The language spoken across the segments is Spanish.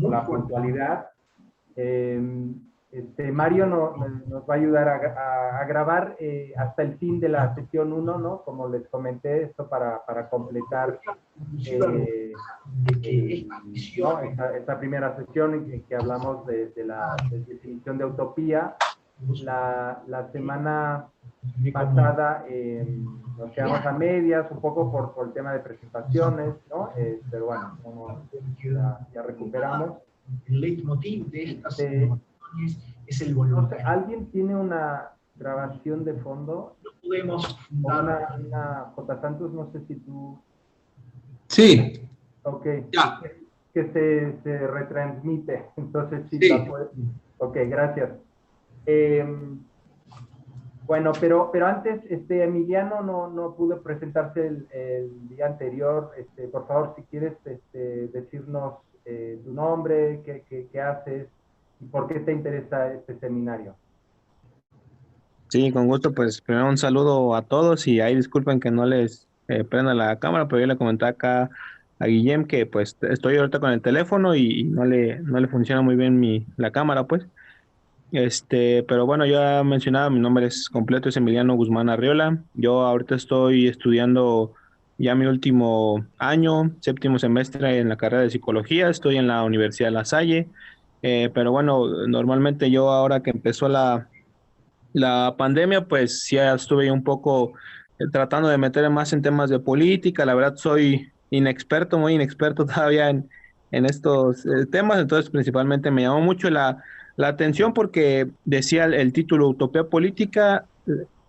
por la puntualidad. Mario nos va a ayudar a grabar hasta el fin de la sesión 1, ¿no? Como les comenté, esto para completar ¿no? esta primera sesión en que hablamos de la definición de utopía. La semana pasada nos quedamos a medias, un poco por el tema de presentaciones, ¿no? Pero bueno, ya recuperamos. El leitmotiv de estas sesiones es el voluntariado. No sé, ¿alguien tiene una grabación de fondo? No podemos fundar... Una J. Santos, no sé si tú... Sí. Ok. Ya. Que se retransmite, entonces sí. Sí. La puede... Ok, gracias. Bueno, pero antes, Emiliano no pudo presentarse el día anterior. Por favor, si quieres decirnos tu nombre, qué haces y por qué te interesa este seminario. Sí, con gusto. Pues primero un saludo a todos y ahí disculpen que no les prenda la cámara, pero yo le comentaba acá a Guillem que pues estoy ahorita con el teléfono y no le funciona muy bien la cámara, pues. Pero bueno, ya mencionaba, mi nombre es completo, es Emiliano Guzmán Arriola. Yo ahorita estoy estudiando ya mi último año, séptimo semestre en la carrera de psicología, estoy en la Universidad de La Salle. Pero bueno, normalmente yo ahora que empezó la pandemia, pues ya estuve un poco tratando de meter más en temas de política. La verdad soy inexperto, muy inexperto todavía en estos temas, entonces principalmente me llamó mucho la atención porque decía el título Utopía Política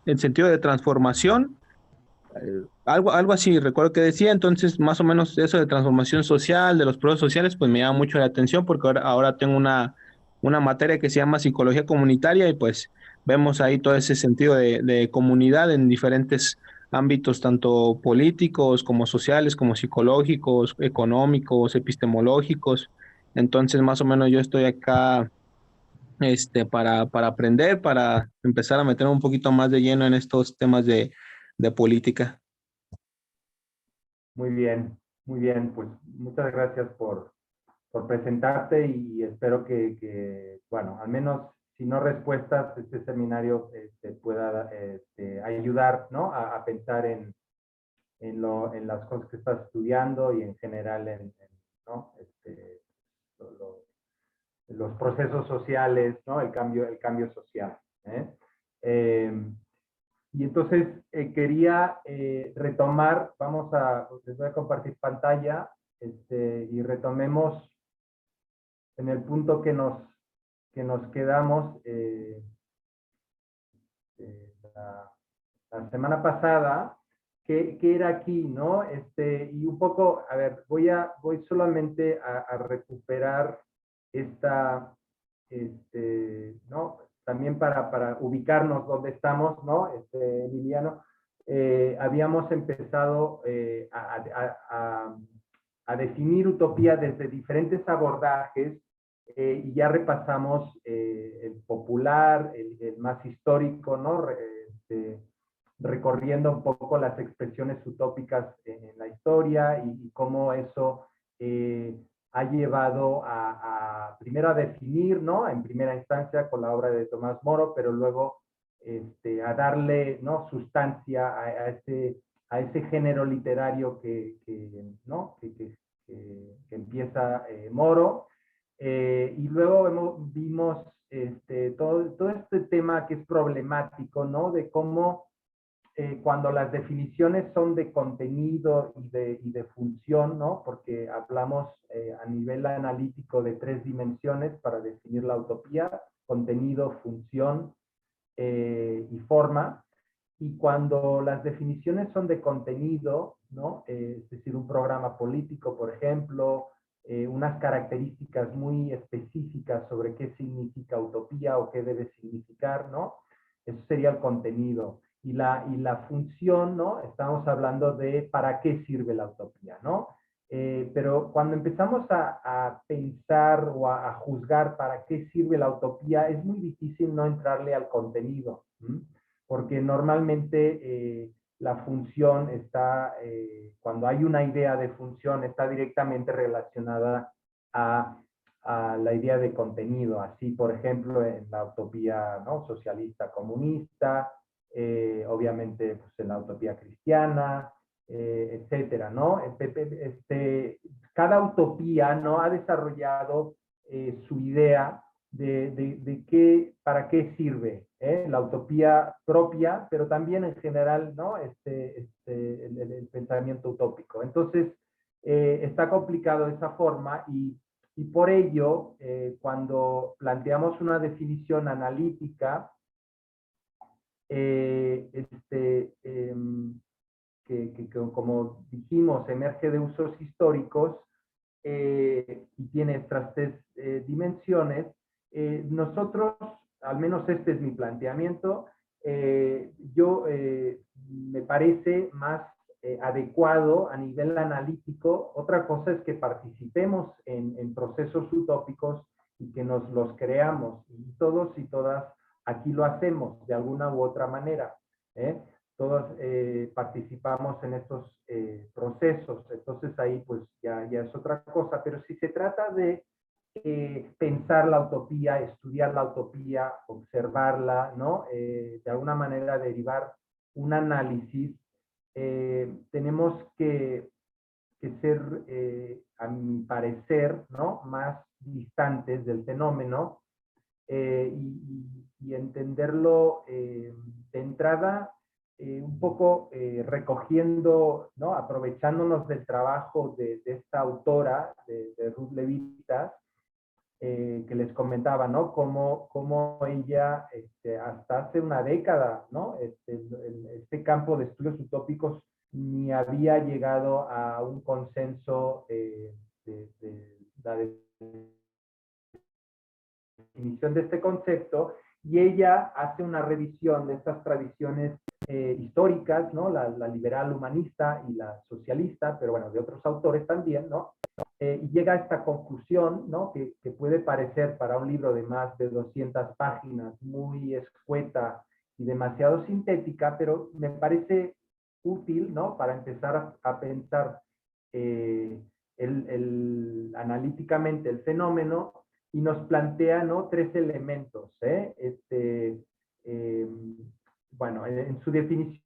en sentido de transformación, algo así recuerdo que decía. Entonces más o menos eso de transformación social, de los procesos sociales, pues me llama mucho la atención porque ahora tengo una materia que se llama psicología comunitaria y pues vemos ahí todo ese sentido de comunidad en diferentes ámbitos, tanto políticos como sociales, como psicológicos, económicos, epistemológicos. Entonces más o menos yo estoy acá para aprender, para empezar a meter un poquito más de lleno en estos temas de política. Muy bien, pues muchas gracias por presentarte y espero que, bueno, al menos si no respuestas, este seminario te pueda ayudar, ¿no? A pensar en las cosas que estás estudiando y en general ¿no? Los procesos sociales, ¿no? El cambio social. Y entonces quería retomar, les voy a compartir pantalla y retomemos en el punto que nos quedamos la semana pasada, que era aquí, ¿no? Y un poco, a ver, voy solamente a recuperar esta, ¿no? También para ubicarnos donde estamos, ¿no? Emiliano, habíamos empezado a definir utopía desde diferentes abordajes y ya repasamos el popular, el más histórico, ¿no? Recorriendo un poco las expresiones utópicas en la historia y cómo eso ha llevado primero a definir, ¿no? En primera instancia con la obra de Tomás Moro, pero luego a darle, ¿no? Sustancia a ese género literario ¿no? que empieza Moro. Y luego vimos todo este tema que es problemático, ¿no? De cómo cuando las definiciones son de contenido y de función, ¿no? Porque hablamos a nivel analítico de 3 dimensiones para definir la utopía: contenido, función y forma. Y cuando las definiciones son de contenido, ¿no? Es decir, un programa político, por ejemplo, unas características muy específicas sobre qué significa utopía o qué debe significar, ¿no? Eso sería el contenido. Y la función, ¿no? Estamos hablando de para qué sirve la utopía, ¿no? Pero cuando empezamos a pensar o a juzgar para qué sirve la utopía, es muy difícil no entrarle al contenido, ¿sí? Porque normalmente la función está, cuando hay una idea de función, está directamente relacionada a a la idea de contenido, así por ejemplo en la utopía, ¿no?, socialista comunista, obviamente pues, en la utopía cristiana, etcétera, ¿no? Cada utopía, ¿no?, ha desarrollado su idea de qué, para qué sirve, la utopía propia, pero también en general, ¿no?, el pensamiento utópico. Entonces, está complicado de esa forma y por ello, cuando planteamos una definición analítica, que como dijimos, emerge de usos históricos y tiene estas tres dimensiones, nosotros, al menos este es mi planteamiento, me parece más adecuado a nivel analítico. Otra cosa es que participemos en procesos utópicos y que nos los creamos, y todos y todas aquí lo hacemos de alguna u otra manera, todos participamos en estos procesos, entonces ahí pues ya es otra cosa, pero si se trata de pensar la utopía, estudiar la utopía, observarla, ¿no? De alguna manera derivar un análisis, tenemos que ser, a mi parecer, ¿no?, más distantes del fenómeno y entenderlo de entrada un poco recogiendo, ¿no?, aprovechándonos del trabajo de esta autora, de Ruth Levitas, que les comentaba, ¿no?, cómo ella hasta hace una década, ¿no?, este campo de estudios utópicos ni había llegado a un consenso de la definición de este concepto, y ella hace una revisión de estas tradiciones históricas, ¿no?, la liberal humanista y la socialista, pero bueno, de otros autores también, ¿no?, y llega a esta conclusión, ¿no?, que puede parecer para un libro de más de 200 páginas muy escueta y demasiado sintética, pero me parece útil, ¿no?, para empezar a pensar analíticamente el fenómeno, y nos plantea, ¿no?, tres elementos. Bueno, en su definición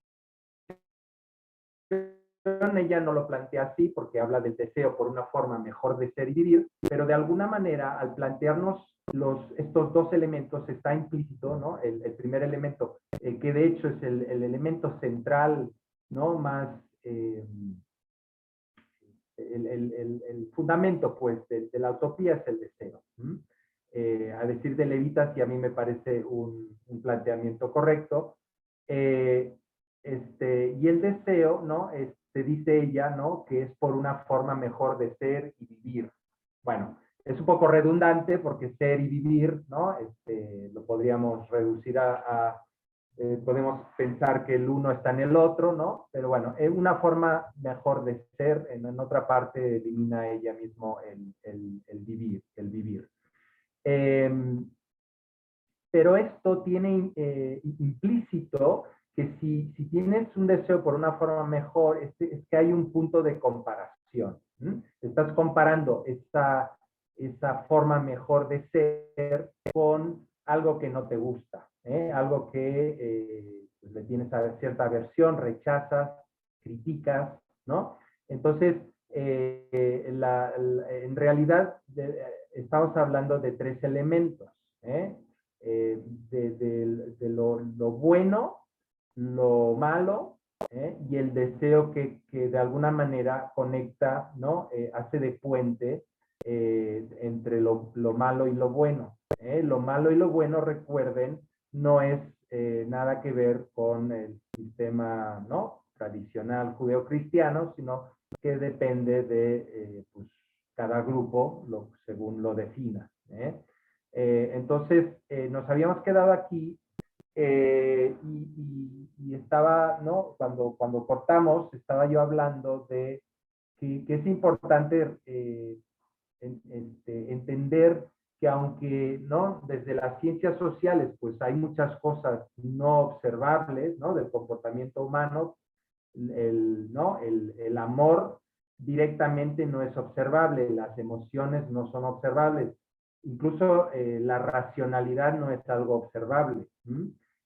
ella no lo plantea así porque habla del deseo por una forma mejor de ser y vivir, pero de alguna manera al plantearnos estos dos elementos está implícito, ¿no?, el primer elemento, que de hecho es el elemento central, ¿no?, más el fundamento pues de la utopía es el deseo. A decir de Levitas, y a mí me parece un planteamiento correcto, y el deseo, ¿no?, dice ella, ¿no?, que es por una forma mejor de ser y vivir. Bueno, es un poco redundante porque ser y vivir, ¿no?, lo podríamos reducir podemos pensar que el uno está en el otro, ¿no? Pero bueno, es una forma mejor de ser. En otra parte elimina ella mismo el vivir. Pero esto tiene implícito que si tienes un deseo por una forma mejor, es que hay un punto de comparación. Estás comparando esa forma mejor de ser con algo que no te gusta, algo que pues le tienes cierta aversión, rechazas, criticas, ¿no? Entonces, en realidad estamos hablando de tres elementos, de lo bueno, lo malo, y el deseo que de alguna manera conecta, ¿no? Hace de puente entre lo malo y lo bueno. Lo malo y lo bueno, recuerden, no es nada que ver con el sistema, ¿no?, tradicional judeocristiano, sino que depende de pues, cada grupo según lo defina. Entonces, nos habíamos quedado aquí y estaba, ¿no?, cuando cortamos, estaba yo hablando de que es importante entender que aunque, ¿no?, desde las ciencias sociales, pues hay muchas cosas no observables, ¿no?, del comportamiento humano, ¿no?, el amor directamente no es observable, las emociones no son observables, incluso la racionalidad no es algo observable.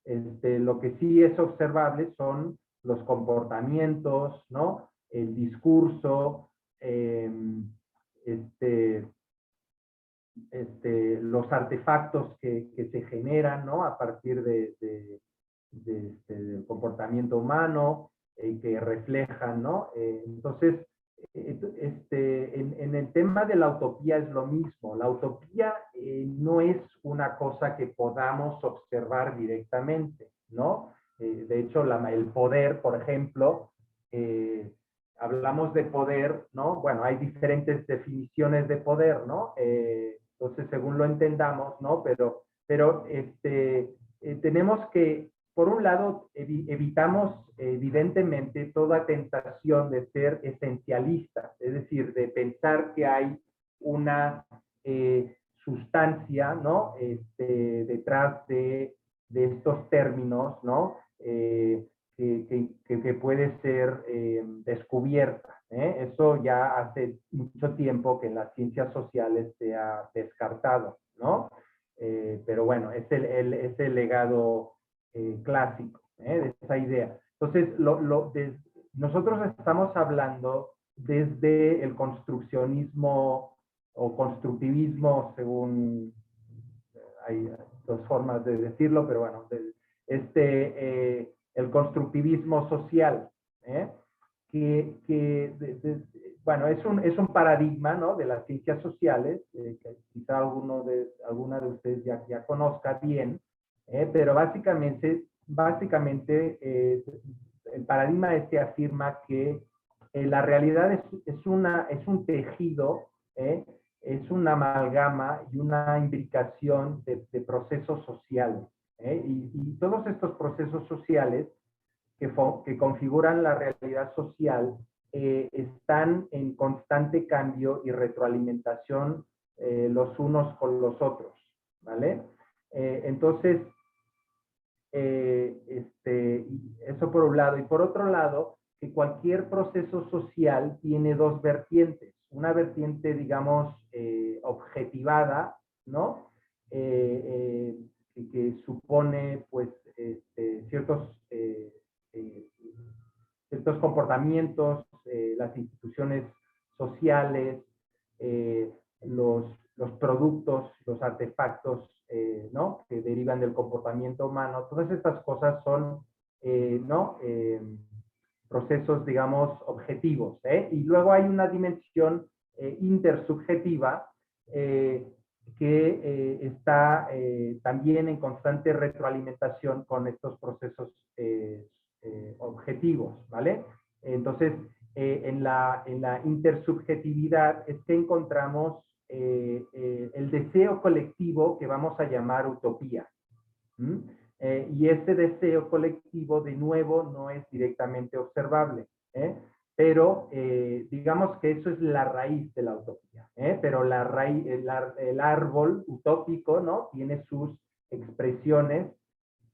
Lo que sí es observable son los comportamientos, ¿no? El discurso, los artefactos que se generan, ¿no? A partir del comportamiento humano, que reflejan, ¿no? Entonces, en el tema de la utopía es lo mismo. La utopía no es una cosa que podamos observar directamente, ¿no? De hecho, el poder, por ejemplo, hablamos de poder, ¿no? Bueno, hay diferentes definiciones de poder, ¿no? Entonces, según lo entendamos, ¿no? Pero tenemos que, por un lado, evitamos evidentemente toda tentación de ser esencialistas, es decir, de pensar que hay una sustancia, ¿no? Detrás de estos términos, ¿no? Que puede ser descubierta. Eso ya hace mucho tiempo que en las ciencias sociales se ha descartado, ¿no? Pero bueno, es el legado clásico de esa idea. Entonces, nosotros estamos hablando desde el construccionismo o constructivismo, según hay dos formas de decirlo, pero bueno, el constructivismo social, bueno, es un paradigma, ¿no? De las ciencias sociales, que quizá alguna de ustedes ya conozca bien, pero básicamente el paradigma afirma que la realidad es un tejido, es una amalgama y una imbricación de procesos sociales. Y todos estos procesos sociales que configuran la realidad social están en constante cambio y retroalimentación los unos con los otros, ¿vale? Entonces, eso por un lado. Y por otro lado, que cualquier proceso social tiene dos vertientes. Una vertiente, digamos, objetivada, ¿no? Que supone, pues, ciertos comportamientos, las instituciones sociales, los productos, los artefactos, ¿no? Que derivan del comportamiento humano. Todas estas cosas son, ¿no? Procesos, digamos, objetivos. Y luego hay una dimensión intersubjetiva que está también en constante retroalimentación con estos procesos objetivos, ¿vale? Entonces, en la intersubjetividad es que encontramos el deseo colectivo que vamos a llamar utopía. Y ese deseo colectivo, de nuevo, no es directamente observable, pero digamos que eso es la raíz de la utopía, pero la raíz, el árbol utópico, ¿no? Tiene sus expresiones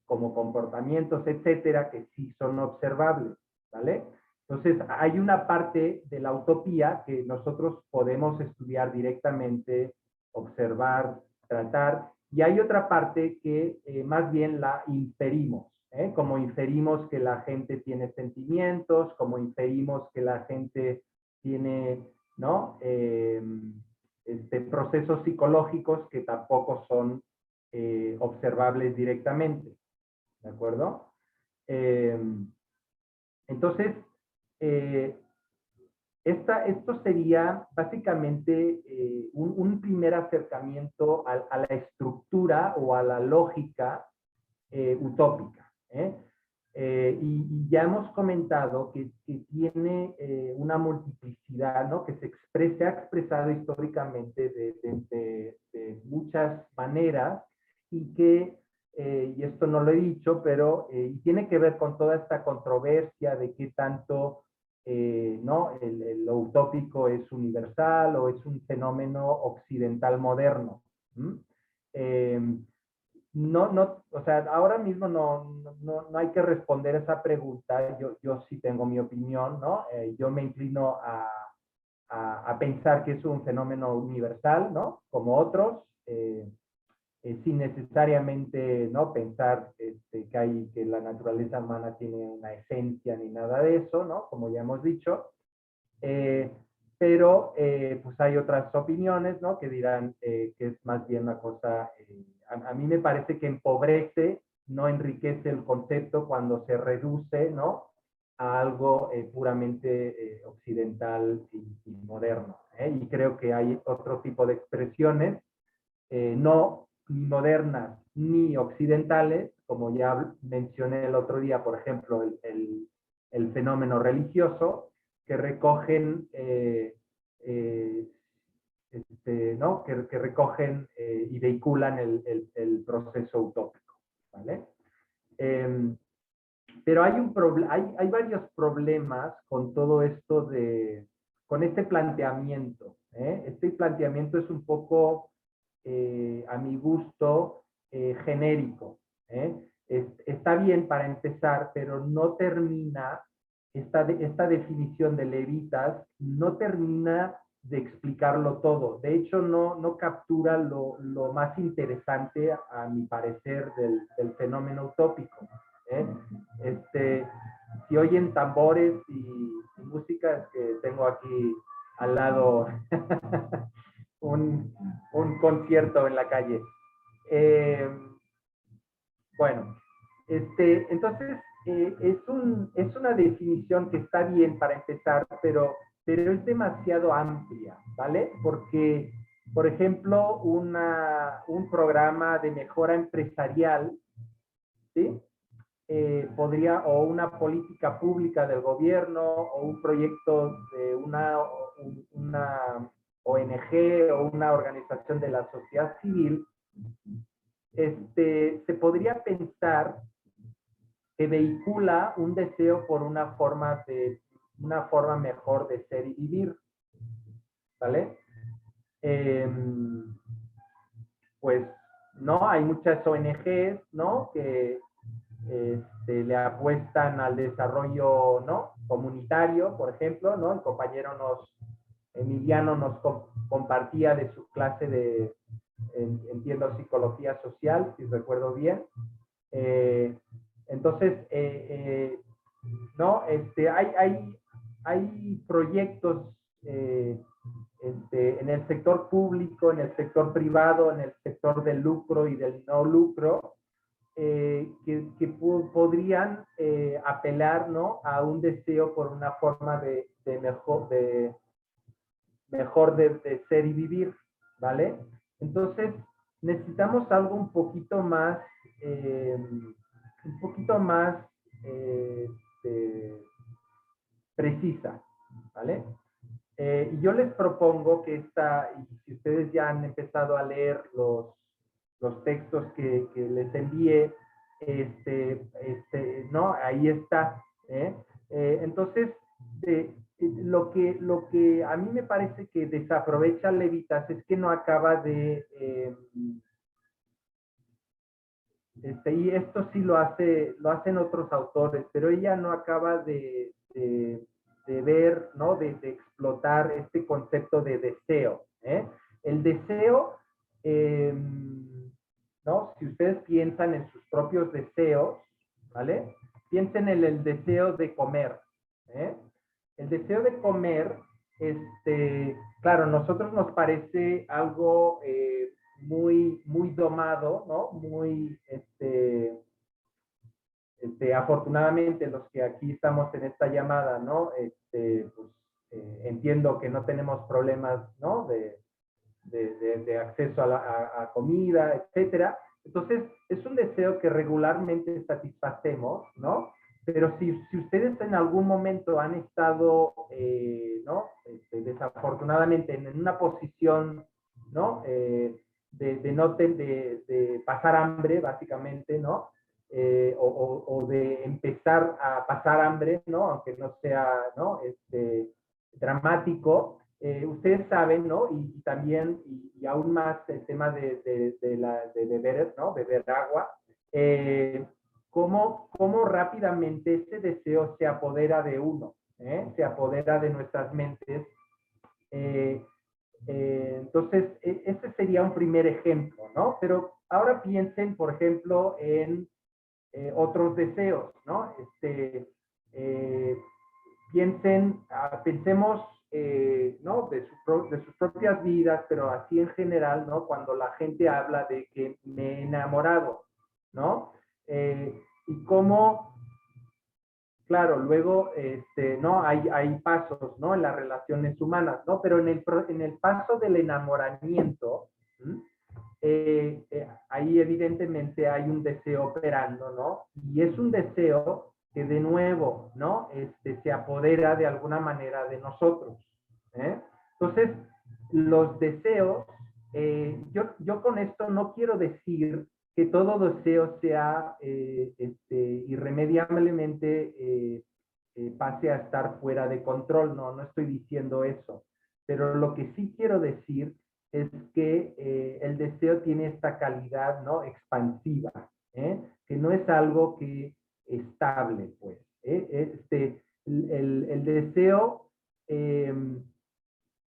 como comportamientos, etcétera, que sí son observables, ¿vale? Entonces, hay una parte de la utopía que nosotros podemos estudiar directamente, observar, tratar, y hay otra parte que más bien la inferimos, como inferimos que la gente tiene sentimientos, como inferimos que la gente tiene, ¿no? Procesos psicológicos que tampoco son observables directamente. ¿De acuerdo? Entonces, esto sería básicamente un primer acercamiento a la estructura o a la lógica utópica. Y ya hemos comentado que tiene una multiplicidad, ¿no? Que se ha expresado históricamente de muchas maneras y que y esto no lo he dicho, pero tiene que ver con toda esta controversia de qué tanto ¿no? Lo utópico es universal o es un fenómeno occidental moderno. O sea, ahora mismo no hay que responder esa pregunta. Yo sí tengo mi opinión, ¿no? Yo me inclino a pensar que es un fenómeno universal, ¿no? Como otros. sin necesariamente, ¿no?, pensar que la naturaleza humana tiene una esencia ni nada de eso, ¿no?, como ya hemos dicho. Pero pues hay otras opiniones, ¿no?, que dirán que es más bien una cosa, a mí me parece que empobrece, no enriquece el concepto cuando se reduce, ¿no?, a algo puramente occidental y moderno. Y creo que hay otro tipo de expresiones, no ni modernas ni occidentales, como ya mencioné el otro día, por ejemplo, el fenómeno religioso, que recogen, ¿no?, que recogen y vehiculan el proceso utópico, ¿vale? Pero hay varios problemas con todo esto con este planteamiento. Este planteamiento es un poco, a mi gusto, genérico. Está bien para empezar, pero no termina, esta definición de Levitas no termina de explicarlo todo. De hecho, no captura lo más interesante, a mi parecer, del fenómeno utópico. Si oyen tambores y música, es que tengo aquí al lado un concierto en la calle. Bueno, entonces es una definición que está bien para empezar, pero es demasiado amplia, ¿vale? Porque, por ejemplo, un programa de mejora empresarial, ¿sí?, o una política pública del gobierno, o un proyecto de una ONG o una organización de la sociedad civil, se podría pensar que vehicula un deseo por una forma mejor de ser y vivir, ¿vale? Pues, ¿no? Hay muchas ONGs, ¿no?, que le apuestan al desarrollo, ¿no?, comunitario, por ejemplo, ¿no? El compañero Emiliano nos compartía de su clase de, entiendo, psicología social, si recuerdo bien. Entonces, ¿no? Hay proyectos en el sector público, en el sector privado, en el sector del lucro y del no lucro, que podrían apelar, ¿no?, a un deseo por una forma mejor de ser y vivir, ¿vale? Entonces, necesitamos algo un poquito más, precisa, ¿vale? Y yo les propongo que y si ustedes ya han empezado a leer los textos que les envié, ¿no? Ahí está. Entonces, lo que a mí me parece que desaprovecha Levitas es que no acaba de, y esto sí lo hacen otros autores, pero ella no acaba de ver, ¿no?, de explotar este concepto de deseo. El deseo, ¿no?, si ustedes piensan en sus propios deseos, ¿vale? Piensen en el deseo de comer. El deseo de comer, claro, a nosotros nos parece algo muy domado, ¿no? Muy, afortunadamente los que aquí estamos en esta llamada, ¿no? Pues, entiendo que no tenemos problemas, ¿no?, de acceso a comida, etcétera. Entonces, es un deseo que regularmente satisfacemos, ¿no? Pero si ustedes en algún momento han estado, ¿no?, desafortunadamente en una posición, ¿no?, de pasar hambre, básicamente, ¿no? O de empezar a pasar hambre, ¿no?, aunque no sea, ¿no?, dramático. Ustedes saben, ¿no?, y también, y aún más el tema de beber, ¿no?, beber agua, cómo rápidamente ese deseo se apodera de uno, se apodera de nuestras mentes, Entonces, ese sería un primer ejemplo, ¿no? Pero ahora piensen, por ejemplo, en otros deseos, ¿no? Pensemos, ¿no? De sus propias vidas, pero así en general, ¿no? Cuando la gente habla de que me he enamorado, ¿no? Y cómo, claro, luego, ¿no? Hay pasos, ¿no? En las relaciones humanas, ¿no? Pero en el paso del enamoramiento, ahí evidentemente hay un deseo operando, ¿no? Y es un deseo que de nuevo, ¿no? Se apodera de alguna manera de nosotros, ¿eh? Entonces, los deseos, yo con esto no quiero decir que todo deseo sea irremediablemente pase a estar fuera de control, no estoy diciendo eso. Pero lo que sí quiero decir es que el deseo tiene esta calidad, ¿no? Expansiva, que no es algo que estable, pues. El deseo,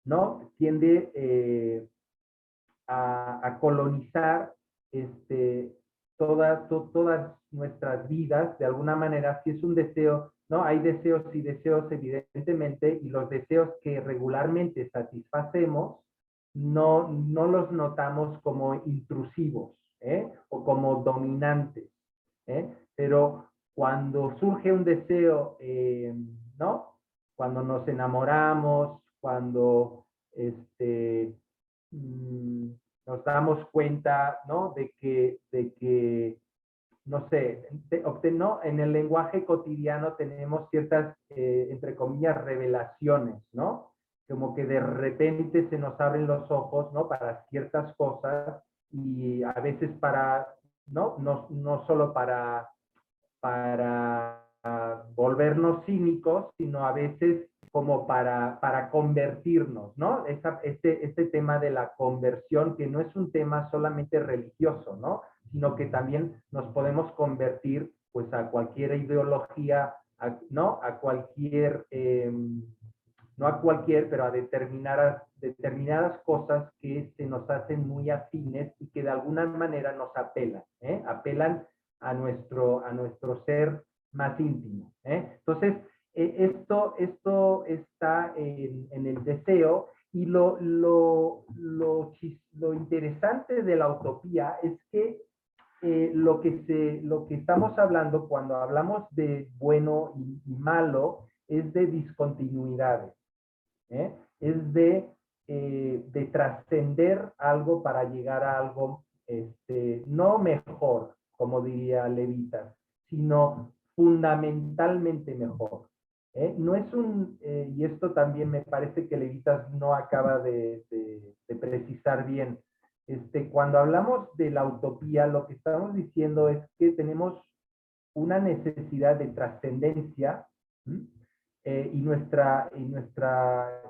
¿no? Tiende a colonizar todas nuestras vidas, de alguna manera, si es un deseo, ¿no? Hay deseos y deseos, evidentemente, y los deseos que regularmente satisfacemos, no los notamos como intrusivos, o como dominantes, pero cuando surge un deseo, ¿no? Cuando nos enamoramos, cuando mm, nos damos cuenta, ¿no? De que no sé, ¿no? En el lenguaje cotidiano tenemos ciertas, entre comillas, revelaciones, ¿no? Como que de repente se nos abren los ojos, ¿no? Para ciertas cosas y a veces no solo para volvernos cínicos, sino a veces como para convertirnos, ¿no? Este tema de la conversión, que no es un tema solamente religioso, ¿no? Sino que también nos podemos convertir pues a cualquier ideología, ¿no? A cualquier, no a cualquier, pero a determinadas cosas que se nos hacen muy afines y que de alguna manera nos apelan, apelan a nuestro ser más íntimo. Entonces, esto está en el deseo y lo interesante de la utopía es que lo que estamos hablando cuando hablamos de bueno y malo es de discontinuidades, es de trascender algo para llegar a algo no mejor, como diría Levitas, sino fundamentalmente mejor. No es y esto también me parece que Levitas no acaba de precisar bien. Cuando hablamos de la utopía, lo que estamos diciendo es que tenemos una necesidad de trascendencia,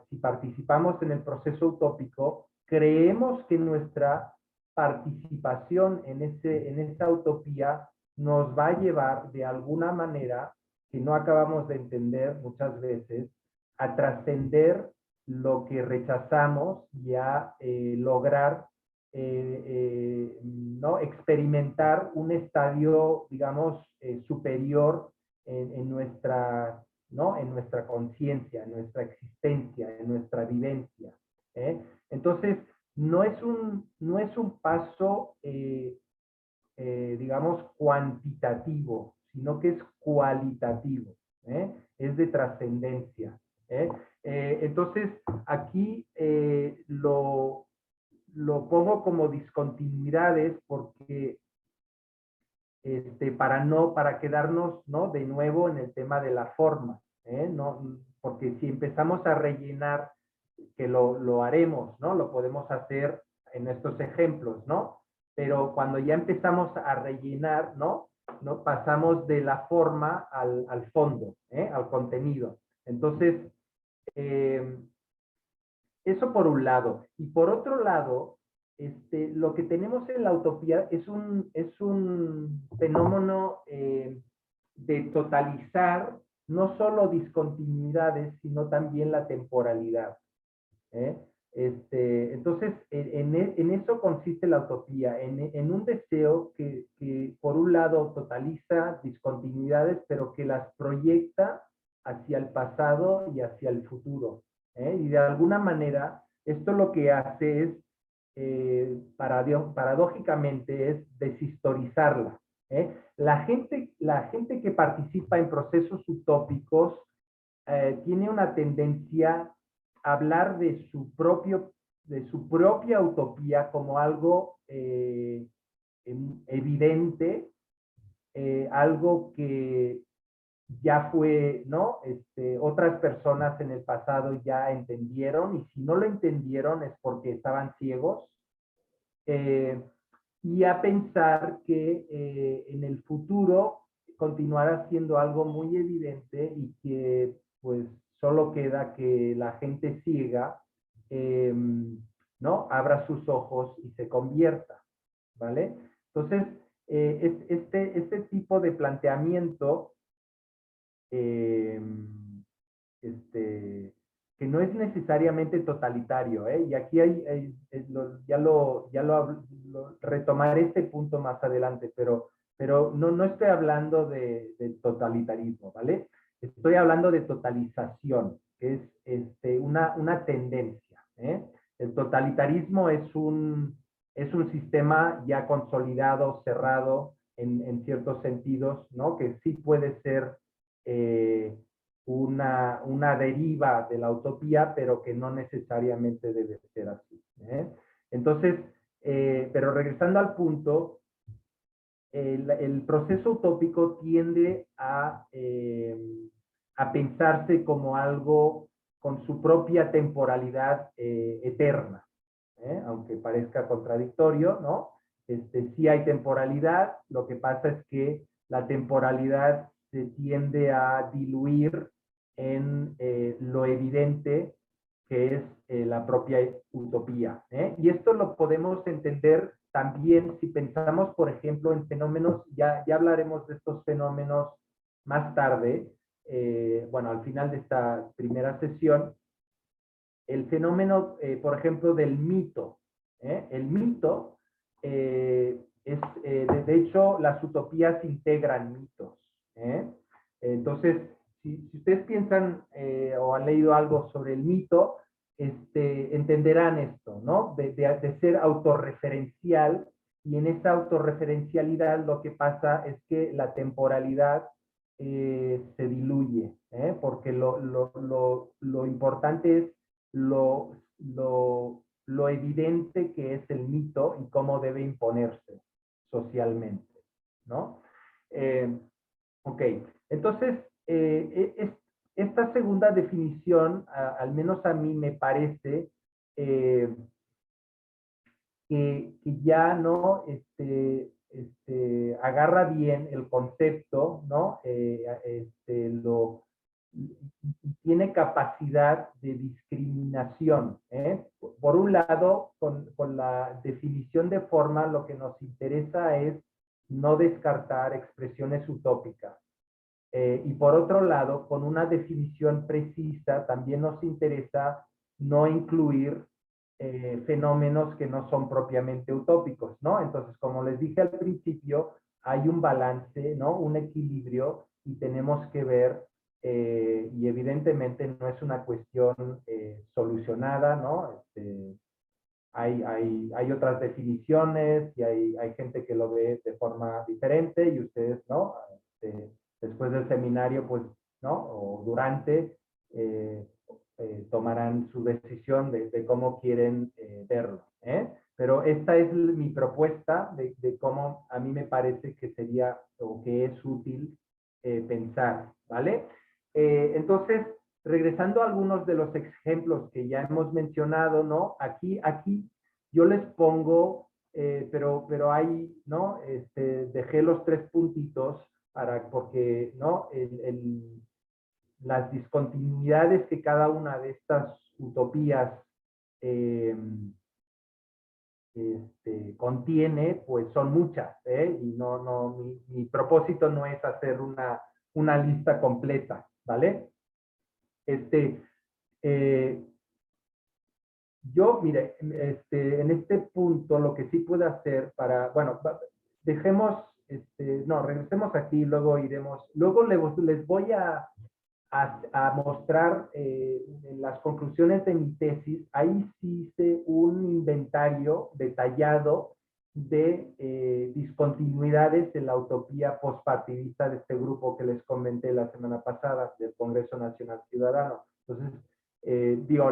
si participamos en el proceso utópico, creemos que nuestra participación en esa utopía nos va a llevar de alguna manera, que no acabamos de entender muchas veces, a trascender lo que rechazamos y a lograr ¿no? experimentar un estadio, digamos, superior en nuestra, ¿no? En nuestra conciencia, en nuestra existencia, en nuestra vivencia. Entonces, no es un paso, digamos, cuantitativo, sino que es cualitativo, es de trascendencia. Entonces, aquí lo pongo como discontinuidades porque para quedarnos, ¿no? De nuevo en el tema de la forma, ¿no? Porque si empezamos a rellenar, que lo haremos, ¿no? Lo podemos hacer en estos ejemplos, ¿no? Pero cuando ya empezamos a rellenar, ¿no? Pasamos de la forma al fondo, al contenido. Entonces, eso por un lado. Y por otro lado, lo que tenemos en la utopía es un fenómeno de totalizar no solo discontinuidades, sino también la temporalidad. Entonces, en eso consiste la utopía, en un deseo que por un lado totaliza discontinuidades, pero que las proyecta hacia el pasado y hacia el futuro. Y de alguna manera, esto lo que hace es, paradójicamente, es deshistorizarla. La gente que participa en procesos utópicos tiene una tendencia a hablar de su propia utopía como algo evidente, algo que ya fue, ¿no? Otras personas en el pasado ya entendieron, y si no lo entendieron es porque estaban ciegos, eh, y a pensar que en el futuro continuará siendo algo muy evidente y que pues solo queda que la gente ciega, ¿no? Abra sus ojos y se convierta, ¿vale? Entonces, este tipo de planteamiento, eh, este, que no es necesariamente totalitario, y aquí lo retomaré este punto más adelante, pero no estoy hablando de totalitarismo, ¿vale? Estoy hablando de totalización, que es una tendencia. El totalitarismo es un sistema ya consolidado, cerrado en ciertos sentidos, ¿no? Que sí puede ser una deriva de la utopía, pero que no necesariamente debe ser así. Entonces, pero regresando al punto, el proceso utópico tiende a pensarse como algo con su propia temporalidad eterna, aunque parezca contradictorio, ¿no? Sí hay temporalidad, lo que pasa es que la temporalidad se tiende a diluir en lo evidente que es la propia utopía. Y esto lo podemos entender también si pensamos, por ejemplo, en fenómenos, ya hablaremos de estos fenómenos más tarde, bueno, al final de esta primera sesión, el fenómeno, por ejemplo, del mito. El mito de hecho, las utopías integran mitos. Entonces, si ustedes piensan o han leído algo sobre el mito, entenderán esto, ¿no? De ser autorreferencial, y en esa autorreferencialidad lo que pasa es que la temporalidad se diluye, porque lo importante es lo, lo evidente que es el mito y cómo debe imponerse socialmente, ¿no? Ok, entonces, esta segunda definición, al menos a mí me parece que ya no agarra bien el concepto, ¿no? Y tiene capacidad de discriminación. Por un lado, con la definición de forma, lo que nos interesa es no descartar expresiones utópicas. Y por otro lado, con una definición precisa, también nos interesa no incluir fenómenos que no son propiamente utópicos, ¿no? Entonces, como les dije al principio, hay un balance, ¿no? Un equilibrio, y tenemos que ver, y evidentemente no es una cuestión solucionada, ¿no? Hay otras definiciones, y hay gente que lo ve de forma diferente, y ustedes, ¿no? Después del seminario, pues, ¿no? O durante, tomarán su decisión de cómo quieren verlo. Pero esta es mi propuesta de cómo a mí me parece que sería o que es útil pensar, ¿vale? Entonces, regresando a algunos de los ejemplos que ya hemos mencionado, ¿no? Aquí yo les pongo, pero ahí, ¿no? Dejé los 3 puntitos porque, ¿no? Las discontinuidades que cada una de estas utopías contiene, pues son muchas, y mi propósito no es hacer una lista completa, ¿vale? Eh, Yo, mire, en este punto lo que sí puedo hacer para, bueno, dejemos, no, regresemos aquí, luego iremos, luego les voy a mostrar en las conclusiones de mi tesis, ahí sí hice un inventario detallado de discontinuidades en la utopía postpartidista de este grupo que les comenté la semana pasada del Congreso Nacional Ciudadano. Entonces, digo,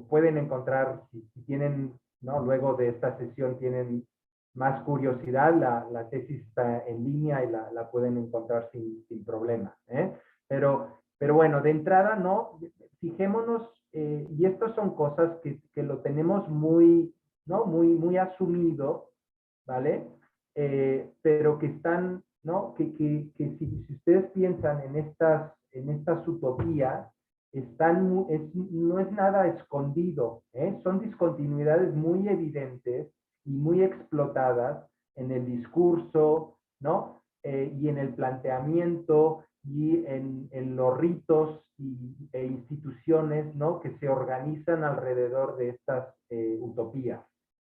pueden encontrar, si tienen, ¿no? Luego de esta sesión tienen más curiosidad, la tesis está en línea y la pueden encontrar sin problema. Pero bueno, de entrada, ¿no? Fijémonos, y estas son cosas que lo tenemos muy, ¿no? Muy asumido, ¿vale? Pero que están, ¿no? Que si ustedes piensan en estas utopías, no es nada escondido, son discontinuidades muy evidentes y muy explotadas en el discurso, ¿no? Y en el planteamiento y en los ritos e instituciones, ¿no? Que se organizan alrededor de estas utopías,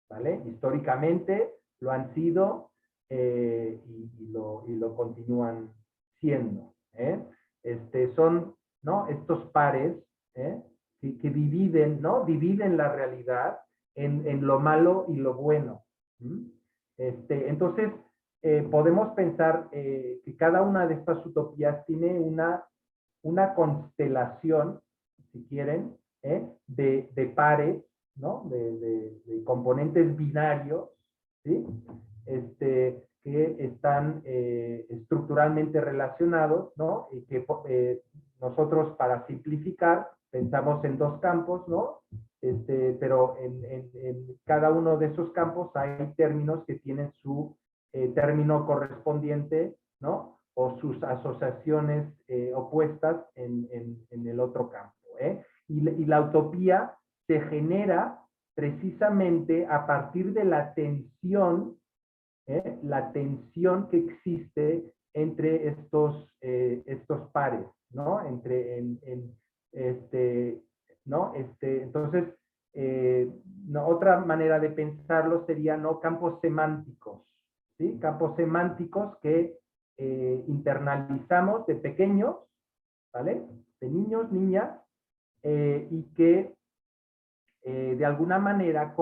¿vale? Históricamente lo han sido y lo continúan siendo, ¿eh? Son, ¿no? Estos pares que dividen, ¿no? Dividen la realidad en lo malo y lo bueno. Entonces, podemos pensar que cada una de estas utopías tiene una constelación, si quieren, de pares, ¿no? De componentes binarios, ¿sí? Que están estructuralmente relacionados, ¿no? Y que nosotros, para simplificar, pensamos en dos campos, ¿no? Pero en cada uno de esos campos hay términos que tienen su término correspondiente, ¿no? O sus asociaciones opuestas en el otro campo. Y la utopía se genera precisamente a partir de la tensión que existe entre estos pares, ¿no? ¿No? Entonces, no, otra manera de pensarlo sería, ¿no? Campos semánticos, ¿sí? Campos semánticos que internalizamos de pequeños, ¿vale? De niños, niñas, y que de alguna manera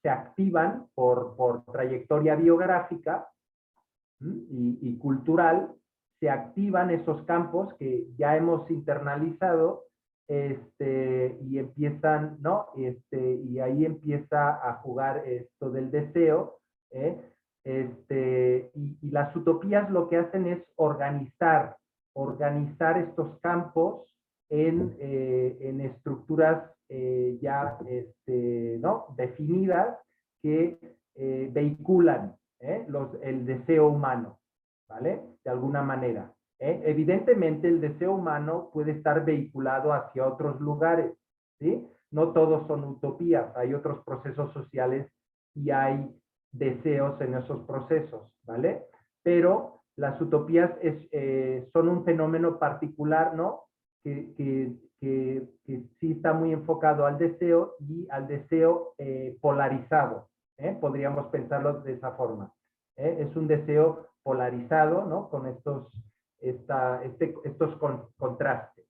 se activan por trayectoria biográfica y cultural, se activan esos campos que ya hemos internalizado y empiezan, ¿no? Y ahí empieza a jugar esto del deseo. Y las utopías lo que hacen es organizar estos campos en estructuras ya ¿no? definidas que vehiculan el deseo humano, ¿vale? De alguna manera. Evidentemente el deseo humano puede estar vehiculado hacia otros lugares, ¿sí? No todos son utopías, hay otros procesos sociales y hay deseos en esos procesos, ¿vale? Pero las utopías son un fenómeno particular, ¿no? Que sí está muy enfocado al deseo y al deseo polarizado. Podríamos pensarlo de esa forma. Es un deseo polarizado, ¿no? Con estos contrastes.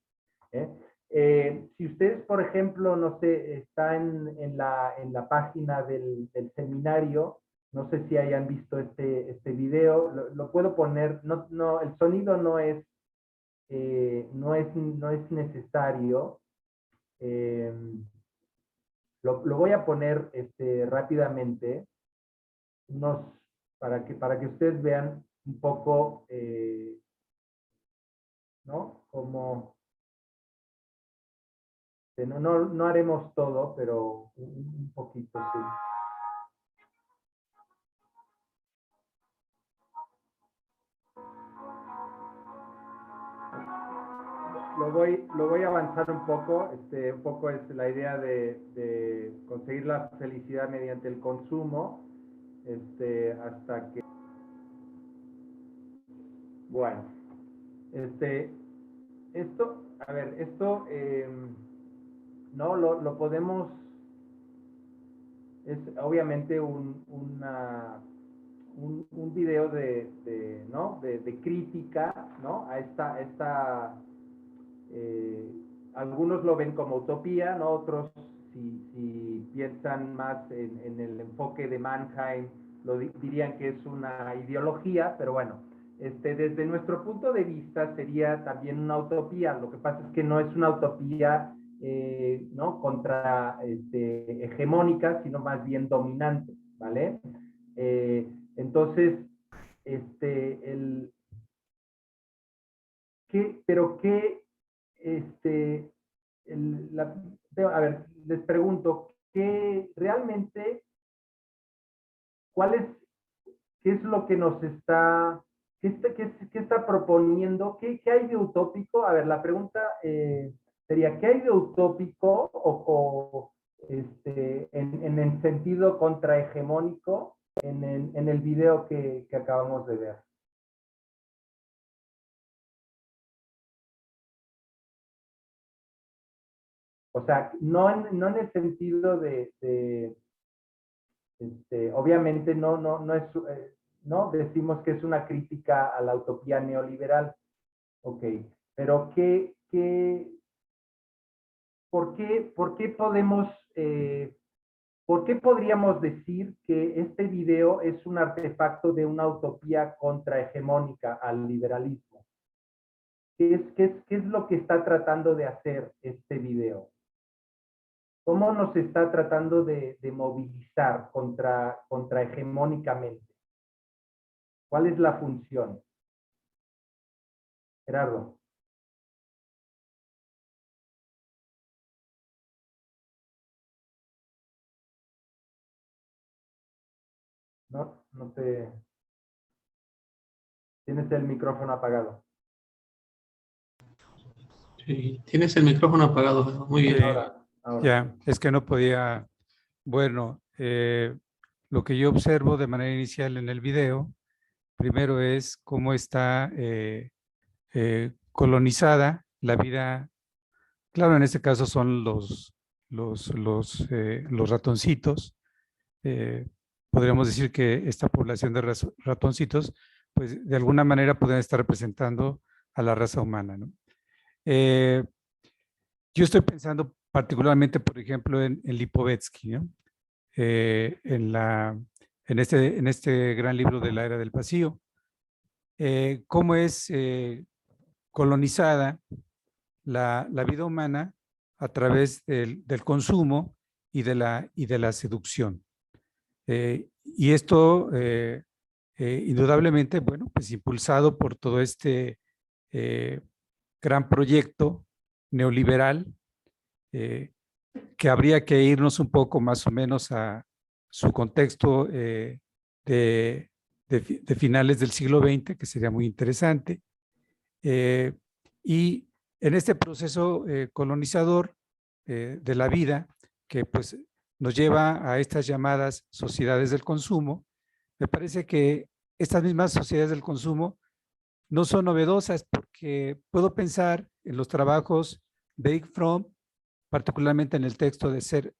Si ustedes, por ejemplo, no sé, están en la página del seminario, no sé si hayan visto este video, lo puedo poner, no, el sonido no es necesario. Lo voy a poner rápidamente, para que ustedes vean un poco, ¿no? Como, no haremos todo, pero un poquito, sí. Lo voy a avanzar un poco. Un poco es la idea de conseguir la felicidad mediante el consumo, hasta que, bueno, a ver, esto ¿no? Lo podemos, es obviamente un video ¿no? de crítica, ¿no? A algunos lo ven como utopía, ¿no? Otros, si piensan más en el enfoque de Mannheim, dirían que es una ideología, pero bueno, desde nuestro punto de vista sería también una utopía. Lo que pasa es que no es una utopía ¿no? hegemónica, sino más bien dominante, ¿vale? Entonces, pero qué, a ver, les pregunto, ¿qué realmente, qué es lo que nos está, qué está proponiendo, qué hay de utópico? A ver, la pregunta sería, ¿qué hay de utópico en el sentido contrahegemónico en el video que acabamos de ver? O sea, no en el sentido obviamente no es, no decimos que es una crítica a la utopía neoliberal, ok, pero ¿por qué podemos, por qué podríamos decir que este video es un artefacto de una utopía contrahegemónica al liberalismo? ¿Qué es lo que está tratando de hacer este video? ¿Cómo nos está tratando de movilizar contrahegemónicamente? ¿Cuál es la función? Gerardo. No te... Tienes el micrófono apagado. Sí, tienes el micrófono apagado, muy bien. Ahora. Ya, es que no podía. Bueno, lo que yo observo de manera inicial en el video, primero es cómo está colonizada la vida. Claro, en este caso son los ratoncitos. Podríamos decir que esta población de ratoncitos, pues de alguna manera pueden estar representando a la raza humana, ¿no? Yo estoy pensando particularmente, por ejemplo, en Lipovetsky, ¿no? En este gran libro de la Era del Vacío, cómo es colonizada la vida humana a través del consumo y de la seducción. Y esto, indudablemente, bueno, pues impulsado por todo este gran proyecto neoliberal, que habría que irnos un poco más o menos a su contexto de finales del siglo XX, que sería muy interesante. Y en este proceso colonizador de la vida, que pues nos lleva a estas llamadas sociedades del consumo, me parece que estas mismas sociedades del consumo no son novedosas, porque puedo pensar en los trabajos de Erich Fromm, particularmente en el texto de Ser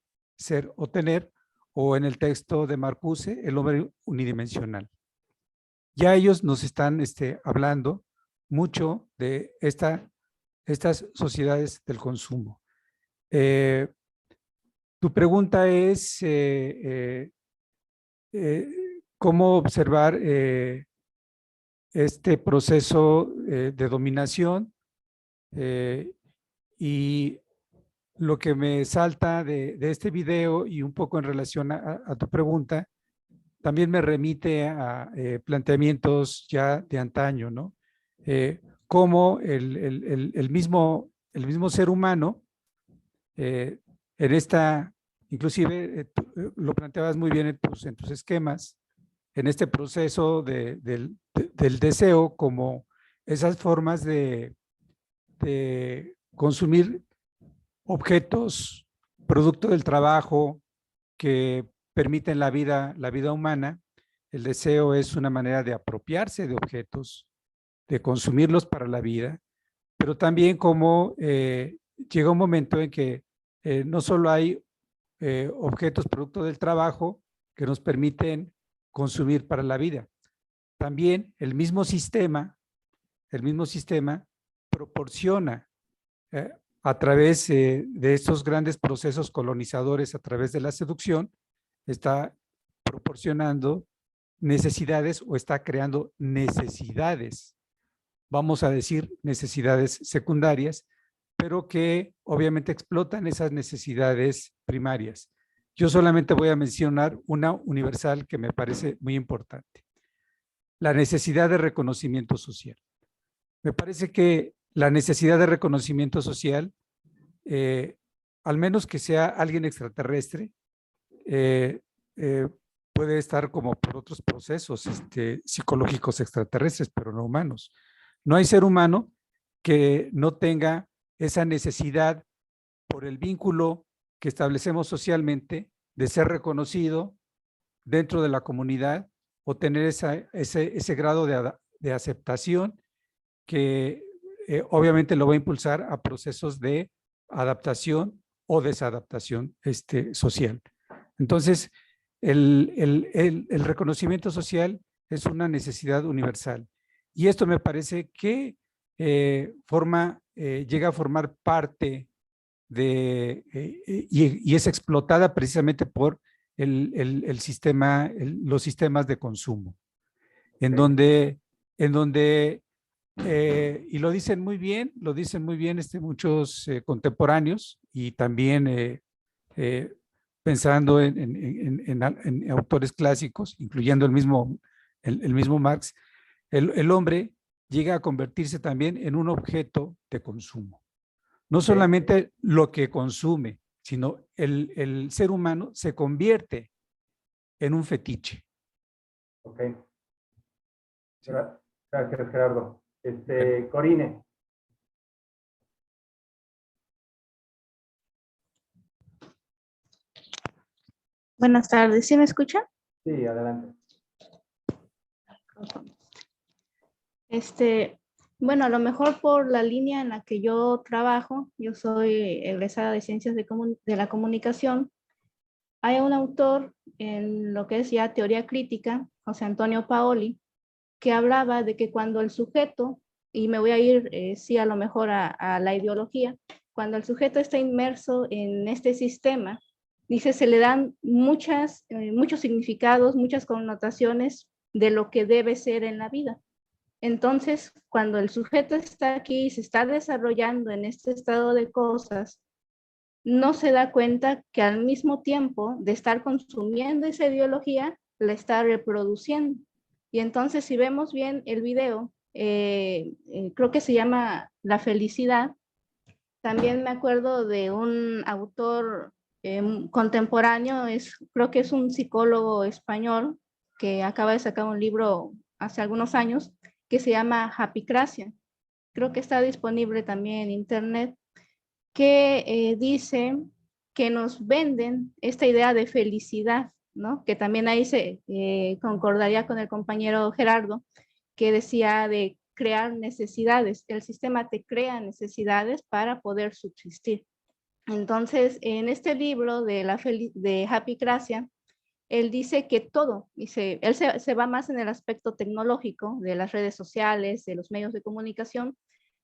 o Tener, o en el texto de Marcuse, El hombre unidimensional. Ya ellos nos están hablando mucho de estas sociedades del consumo. Tu pregunta es cómo observar este proceso de dominación, y lo que me salta de este video y un poco en relación a tu pregunta, también me remite a planteamientos ya de antaño, ¿no? Cómo el mismo ser humano, en esta, inclusive lo planteabas muy bien en tus esquemas, en este proceso del deseo, como esas formas de consumir objetos, producto del trabajo que permiten la vida humana. El deseo es una manera de apropiarse de objetos, de consumirlos para la vida, pero también como llega un momento en que no solo hay objetos producto del trabajo que nos permiten consumir para la vida. También el mismo sistema proporciona a través de estos grandes procesos colonizadores, a través de la seducción, está proporcionando necesidades o está creando necesidades, vamos a decir necesidades secundarias, pero que obviamente explotan esas necesidades primarias. Yo solamente voy a mencionar una universal que me parece muy importante: la necesidad de reconocimiento social. Me parece que la necesidad de reconocimiento social, al menos que sea alguien extraterrestre, puede estar como por otros procesos psicológicos extraterrestres, pero no humanos. No hay ser humano que no tenga esa necesidad por el vínculo que establecemos socialmente de ser reconocido dentro de la comunidad o tener ese grado de aceptación que obviamente lo va a impulsar a procesos de adaptación o desadaptación social. Entonces, el reconocimiento social es una necesidad universal. Y esto me parece que llega a formar parte de, y es explotada precisamente por los sistemas de consumo, en donde y lo dicen muy bien muchos contemporáneos y también pensando en autores clásicos, incluyendo el mismo Marx, el hombre llega a convertirse también en un objeto de consumo. No solamente lo que consume, sino el ser humano se convierte en un fetiche. Ok. Gracias, Gerardo. Corine. Buenas tardes, ¿sí me escuchan? Sí, adelante. Bueno, a lo mejor por la línea en la que yo trabajo, yo soy egresada de Ciencias de la Comunicación. Hay un autor en lo que es ya teoría crítica, José Antonio Paoli, que hablaba de que cuando el sujeto, y me voy a ir, sí, a lo mejor a la ideología, cuando el sujeto está inmerso en este sistema, dice, se le dan muchos significados, muchas connotaciones de lo que debe ser en la vida. Entonces, cuando el sujeto está aquí y se está desarrollando en este estado de cosas, no se da cuenta que al mismo tiempo de estar consumiendo esa ideología, la está reproduciendo. Y entonces, si vemos bien el video, creo que se llama La felicidad. También me acuerdo de un autor contemporáneo, creo que es un psicólogo español que acaba de sacar un libro hace algunos años que se llama Happycracia. Creo que está disponible también en internet, que dice que nos venden esta idea de felicidad, ¿no? Que también ahí se concordaría con el compañero Gerardo, que decía de crear necesidades. El sistema te crea necesidades para poder subsistir. Entonces, en este libro de Happycracia, él dice que todo, él se va más en el aspecto tecnológico de las redes sociales, de los medios de comunicación,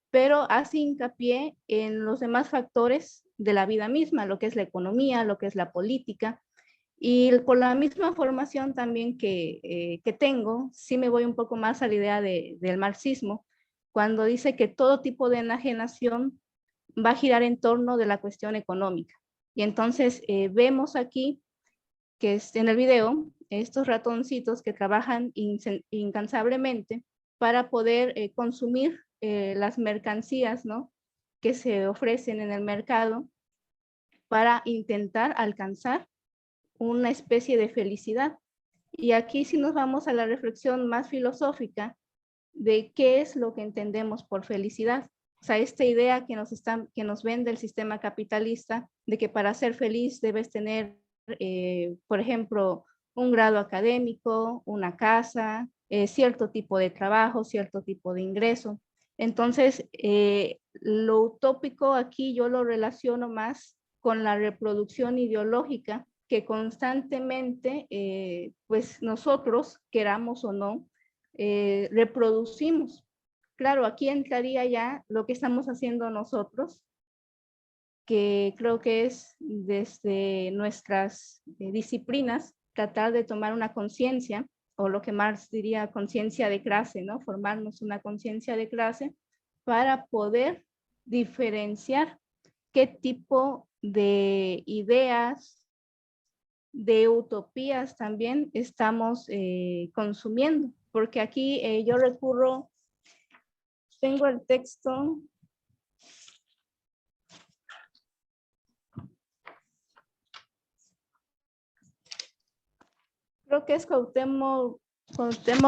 pero hace hincapié en los demás factores de la vida misma, lo que es la economía, lo que es la política. Y por la misma formación también que tengo, sí me voy un poco más a la idea del marxismo, cuando dice que todo tipo de enajenación va a girar en torno de la cuestión económica. Y entonces vemos aquí que en el video, estos ratoncitos que trabajan incansablemente para poder consumir las mercancías, ¿no?, que se ofrecen en el mercado para intentar alcanzar una especie de felicidad. Y aquí sí nos vamos a la reflexión más filosófica de qué es lo que entendemos por felicidad. O sea, esta idea que nos vende el sistema capitalista de que para ser feliz debes tener, por ejemplo, un grado académico, una casa, cierto tipo de trabajo, cierto tipo de ingreso. Entonces, lo utópico aquí yo lo relaciono más con la reproducción ideológica que constantemente, pues nosotros, queramos o no, reproducimos. Claro, aquí entraría ya lo que estamos haciendo nosotros, que creo que es desde nuestras disciplinas, tratar de tomar una conciencia, o lo que Marx diría conciencia de clase, ¿no? Formarnos una conciencia de clase para poder diferenciar qué tipo de ideas, de utopías también estamos consumiendo. Porque aquí yo recurro, tengo el texto. Creo que es Cuauhtémoc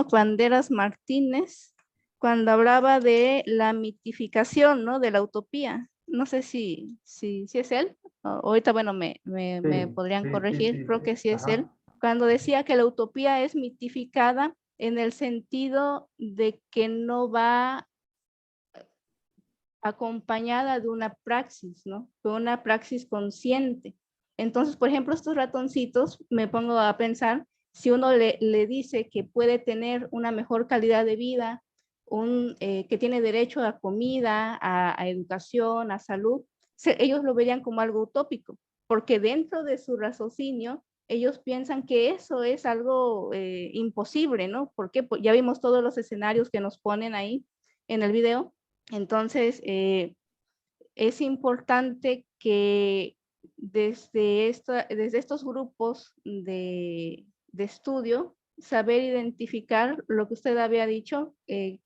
Banderas Martínez, cuando hablaba de la mitificación, ¿no? De la utopía. No sé si es él. Ahorita, bueno, me podrían corregir. Creo que sí es él. Cuando decía que la utopía es mitificada en el sentido de que no va acompañada de una praxis, ¿no? De una praxis consciente. Entonces, por ejemplo, estos ratoncitos, me pongo a pensar, si uno le dice que puede tener una mejor calidad de vida, que tiene derecho a comida, a educación, a salud, ellos lo verían como algo utópico, porque dentro de su raciocinio, ellos piensan que eso es algo imposible, ¿no? Porque pues ya vimos todos los escenarios que nos ponen ahí en el video. Entonces, es importante que desde estos grupos de estudio, saber identificar lo que usted había dicho,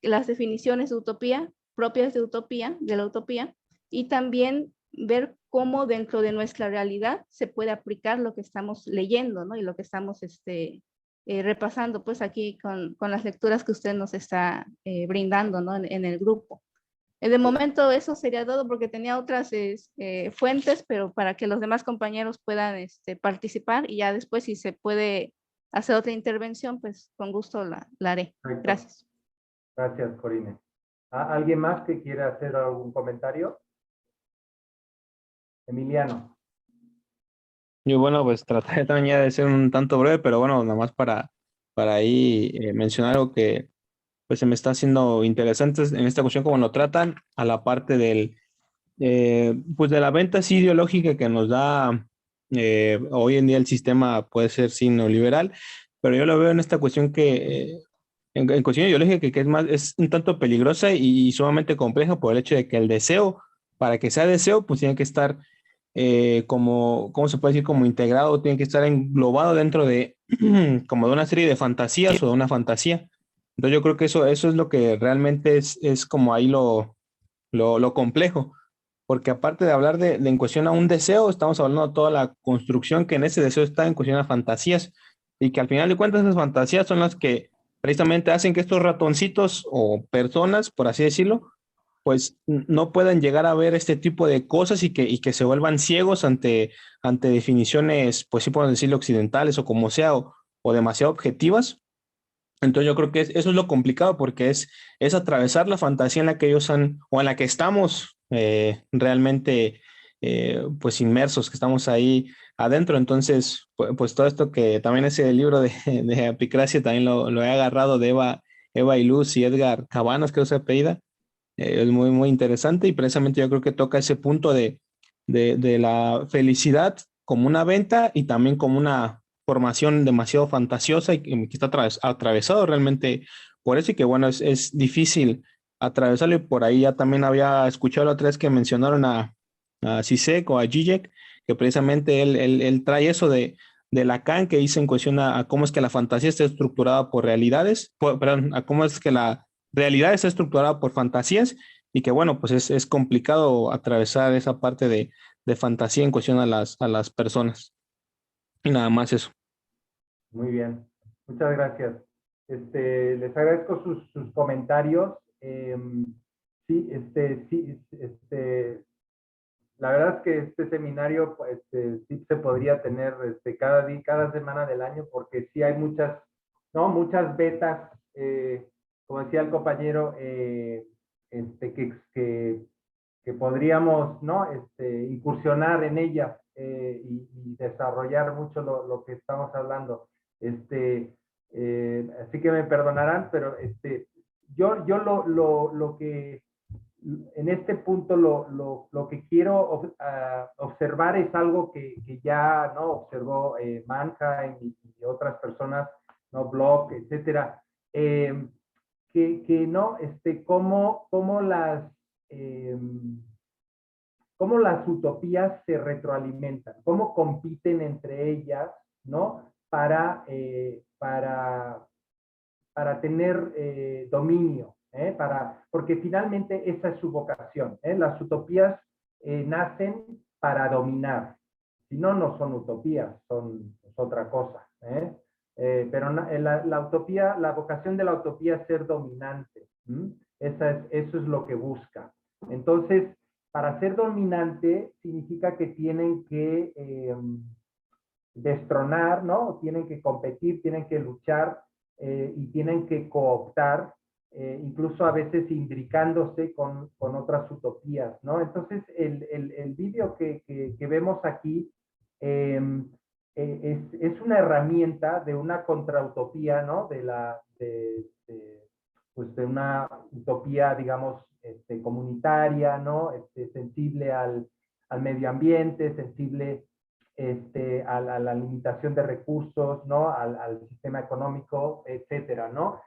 las definiciones de utopía, propias de la utopía, y también ver cómo dentro de nuestra realidad se puede aplicar lo que estamos leyendo, ¿no? Y lo que estamos repasando, pues aquí con las lecturas que usted nos está brindando, ¿no? En el grupo. De momento eso sería todo porque tenía otras fuentes, pero para que los demás compañeros puedan participar y ya después si se puede hacer otra intervención, pues con gusto la haré. Perfecto. Gracias. Gracias, Corine. ¿Alguien más que quiera hacer algún comentario? Emiliano. Y bueno, pues trataré también ya de ser un tanto breve, pero bueno, nada más para ahí mencionar algo que pues se me está haciendo interesante en esta cuestión, como lo tratan, a la parte del, pues de la venta así ideológica que nos da hoy en día el sistema, puede ser sí neoliberal, pero yo lo veo en esta cuestión que, en cuestión ideológica, que es un tanto peligrosa y sumamente compleja por el hecho de que el deseo, para que sea deseo, pues tiene que estar como, ¿cómo se puede decir? Como integrado, tiene que estar englobado dentro de, como de una serie de fantasías o de una fantasía. Entonces yo creo que eso es lo que realmente es como ahí lo complejo, porque aparte de hablar de en cuestión a un deseo, estamos hablando de toda la construcción que en ese deseo está en cuestión a fantasías, y que al final de cuentas esas fantasías son las que precisamente hacen que estos ratoncitos o personas, por así decirlo, pues no puedan llegar a ver este tipo de cosas y que se vuelvan ciegos ante definiciones, pues sí podemos decirlo occidentales o como sea, o demasiado objetivas. Entonces yo creo que eso es lo complicado porque es atravesar la fantasía en la que ellos han, o en la que estamos realmente pues inmersos, que estamos ahí adentro. Entonces, pues todo esto que también ese libro de Epicracia también lo he agarrado de Eva Iluz y Edgar Cabanas, creo que se apellida. Es muy, muy interesante y precisamente yo creo que toca ese punto de la felicidad como una venta y también como una formación demasiado fantasiosa y que está atravesado realmente por eso y que bueno, es difícil atravesarlo y por ahí ya también había escuchado la otra vez que mencionaron a Zizek o a Zizek, que precisamente él trae eso de Lacan, que dice en cuestión a cómo es que la fantasía está estructurada por realidades, perdón, a cómo es que la realidad está estructurada por fantasías y que bueno, pues es complicado atravesar esa parte de fantasía en cuestión a las personas. Y nada más eso. Muy bien, muchas gracias. Les agradezco sus comentarios. Sí, la verdad es que este seminario pues, sí se podría tener cada semana del año porque sí hay muchas, ¿no? Muchas betas, como decía el compañero, que que podríamos, ¿no? Incursionar en ellas y desarrollar mucho lo que estamos hablando. Así que me perdonarán, pero yo lo que en este punto lo que quiero observar es algo que ya, ¿no? Observó Mannheim y otras personas, ¿no? Bloch, etcétera, que no, cómo las utopías se retroalimentan, cómo compiten entre ellas, ¿no? Para tener dominio, porque finalmente esa es su vocación. Las utopías nacen para dominar. Si no, no son utopías, son otra cosa. Pero la utopía, la vocación de la utopía es ser dominante. Eso es lo que busca. Entonces, para ser dominante significa que tienen que destronar, ¿no? Tienen que competir, tienen que luchar y tienen que cooptar, incluso a veces imbricándose con otras utopías, ¿no? Entonces, el vídeo que vemos aquí es una herramienta de una contrautopía, ¿no? Pues de una utopía, digamos, comunitaria, ¿no? Sensible al medio ambiente, sensible a la limitación de recursos, ¿no? Al sistema económico, etcétera, ¿no?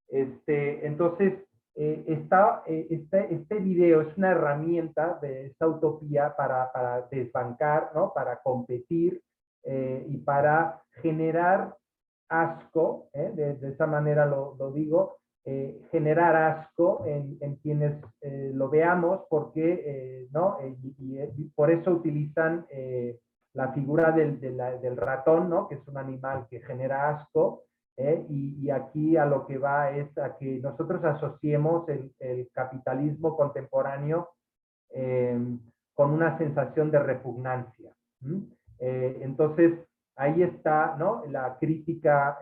Entonces, este video es una herramienta de esta utopía para desbancar, ¿no? Para competir y para generar asco, de esa manera lo digo, generar asco en quienes lo veamos, porque, ¿no? Y por eso utilizan la figura del ratón, ¿no? Que es un animal que genera asco, y aquí a lo que va es a que nosotros asociemos el capitalismo contemporáneo con una sensación de repugnancia. Entonces, ahí está, ¿no? La crítica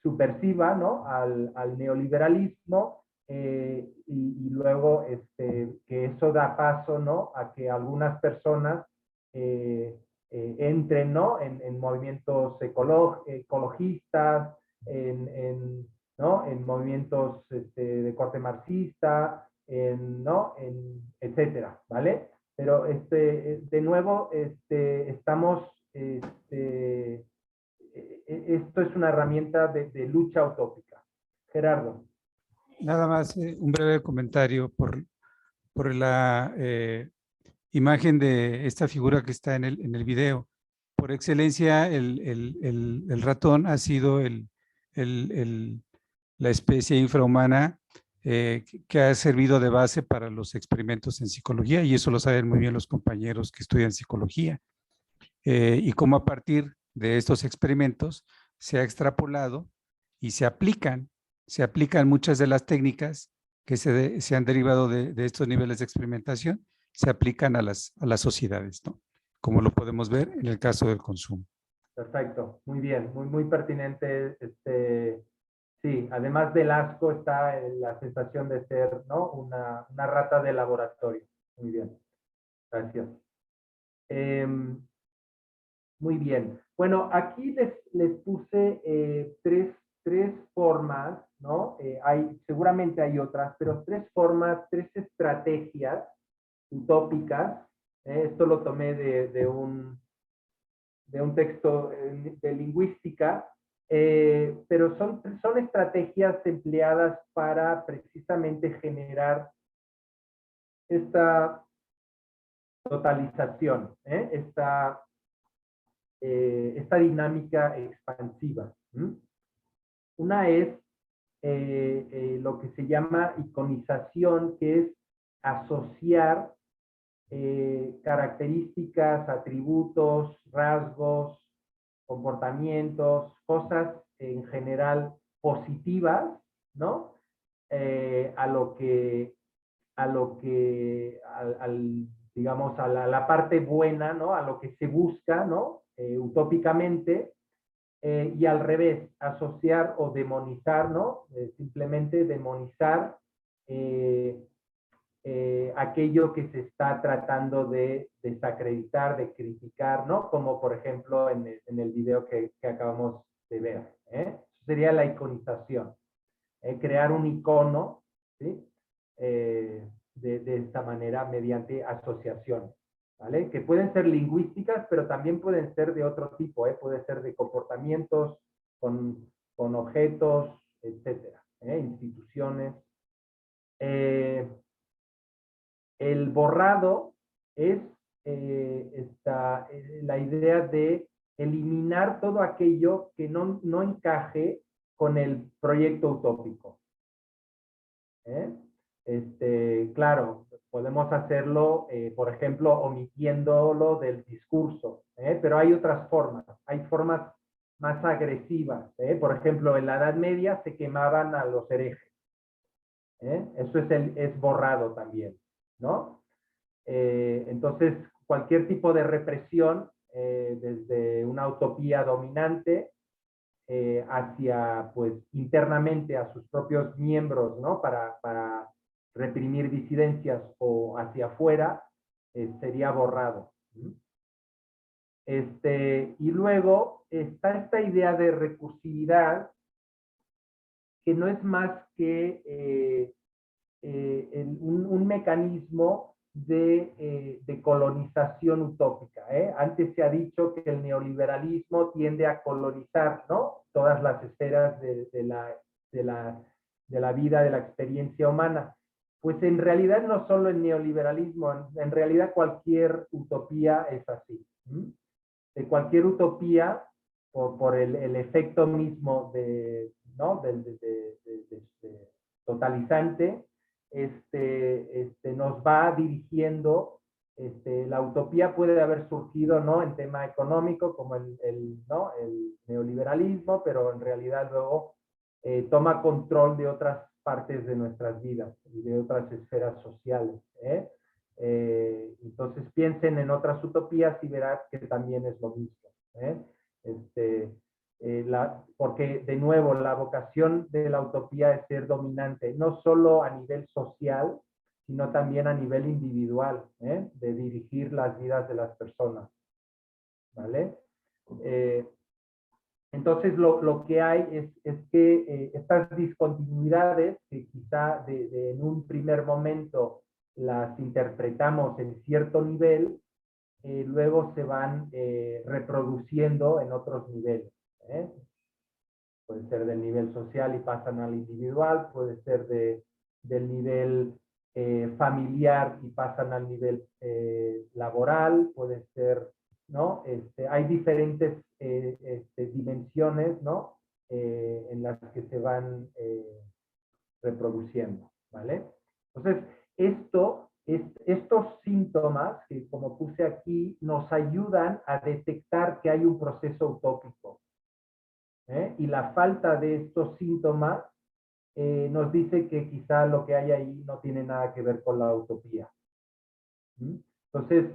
subversiva, ¿no? al neoliberalismo, y luego que eso da paso, ¿no? A que algunas personas entren, ¿no? en movimientos ecologistas, ¿no? En movimientos de corte marxista, ¿no? Etcétera, ¿vale? Pero de nuevo estamos, esto es una herramienta de lucha utópica. Gerardo. Nada más un breve comentario por la imagen de esta figura que está en el video. Por excelencia, el ratón ha sido la especie infrahumana que ha servido de base para los experimentos en psicología, y eso lo saben muy bien los compañeros que estudian psicología. Y cómo a partir de estos experimentos se ha extrapolado y se aplican muchas de las técnicas que se han derivado de estos niveles de experimentación, se aplican a las sociedades, ¿no? Como lo podemos ver en el caso del consumo. Perfecto, muy bien, muy pertinente. Sí, además del asco está la sensación de ser, ¿no? una rata de laboratorio. Muy bien, gracias. Muy bien. Bueno, aquí les puse tres formas, ¿no? Seguramente hay otras, pero tres formas, tres estrategias utópicas. Esto lo tomé de un texto de lingüística, pero son estrategias empleadas para precisamente generar esta totalización, esta dinámica expansiva. Una es lo que se llama iconización, que es asociar características, atributos, rasgos, comportamientos, cosas en general positivas, ¿no? Digamos, a la parte buena, ¿no? A lo que se busca, ¿no? Utópicamente, y al revés, asociar o demonizar, ¿no? Simplemente demonizar aquello que se está tratando de desacreditar, de criticar, ¿no? Como por ejemplo en el video que acabamos de ver. Eso sería la iconización. Crear un icono, ¿sí? De esta manera mediante asociaciones, ¿vale? Que pueden ser lingüísticas, pero también pueden ser de otro tipo, puede ser de comportamientos, con objetos, etcétera, instituciones. El borrado es la idea de eliminar todo aquello que no encaje con el proyecto utópico. Claro, podemos hacerlo, por ejemplo, omitiéndolo del discurso, pero hay otras formas, hay formas más agresivas. Por ejemplo, en la Edad Media se quemaban a los herejes. Eso es borrado también, ¿no? Entonces, cualquier tipo de represión, desde una utopía dominante hacia, pues, internamente a sus propios miembros, ¿no? Para reprimir disidencias, o hacia afuera, sería borrado. Y luego está esta idea de recursividad, que no es más que un mecanismo de colonización utópica. Antes se ha dicho que el neoliberalismo tiende a colonizar, ¿no?, todas las esferas de la vida, de la experiencia humana. Pues en realidad no solo el neoliberalismo, en realidad cualquier utopía es así. De cualquier utopía, por el efecto mismo ¿no?, totalizante, nos va dirigiendo. La utopía puede haber surgido, ¿no?, en tema económico, como ¿no?, el neoliberalismo, pero en realidad luego toma control de otras partes de nuestras vidas y de otras esferas sociales. Entonces piensen en otras utopías y verán que también es lo mismo. Porque, de nuevo, la vocación de la utopía es ser dominante, no solo a nivel social, sino también a nivel individual, de dirigir las vidas de las personas, ¿vale? Entonces, lo que hay es que estas discontinuidades, que quizá en un primer momento las interpretamos en cierto nivel, luego se van reproduciendo en otros niveles. Puede ser del nivel social y pasan al individual, puede ser del nivel familiar y pasan al nivel laboral, puede ser, ¿no? Hay diferentes dimensiones, ¿no?, en las que se van reproduciendo, ¿vale? Entonces, estos síntomas, que como puse aquí, nos ayudan a detectar que hay un proceso utópico. Y la falta de estos síntomas nos dice que quizá lo que hay ahí no tiene nada que ver con la utopía. Entonces,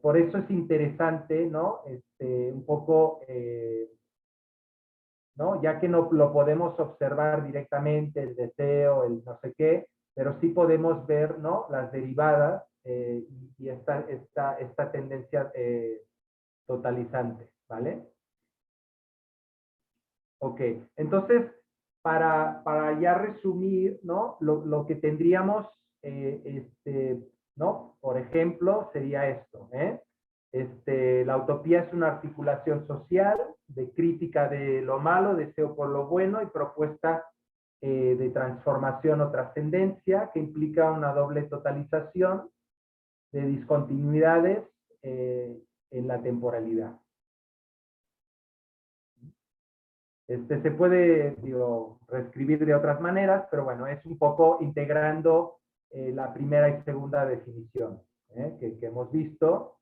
por eso es interesante, ¿no?, un poco, ¿no?, ya que no lo podemos observar directamente, el deseo, el no sé qué, pero sí podemos ver, ¿no?, las derivadas y esta tendencia totalizante, ¿vale? Ok, entonces, para ya resumir, ¿no?, lo que tendríamos, ¿no?, por ejemplo, sería esto, la utopía es una articulación social de crítica de lo malo, deseo por lo bueno y propuesta de transformación o trascendencia, que implica una doble totalización de discontinuidades en la temporalidad. Se puede, digo, reescribir de otras maneras, pero bueno, es un poco integrando la primera y segunda definición que hemos visto.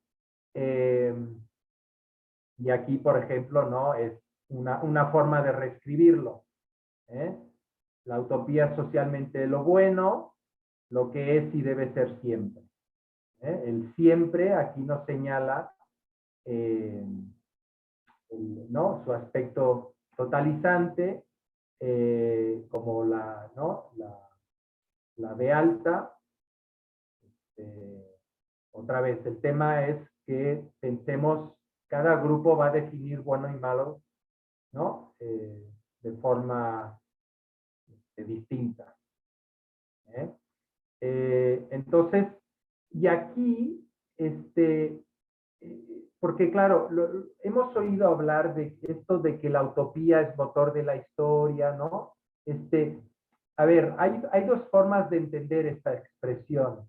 Y aquí, por ejemplo, ¿no?, es una forma de reescribirlo. La utopía es socialmente lo bueno, lo que es y debe ser siempre. El siempre aquí nos señala ¿no?, su aspecto totalizante, como la B alta, otra vez, el tema es que pensemos, cada grupo va a definir bueno y malo, ¿no? De forma distinta. Entonces, y aquí, porque claro, hemos oído hablar de esto de que la utopía es motor de la historia, ¿no? A ver, hay dos formas de entender esta expresión.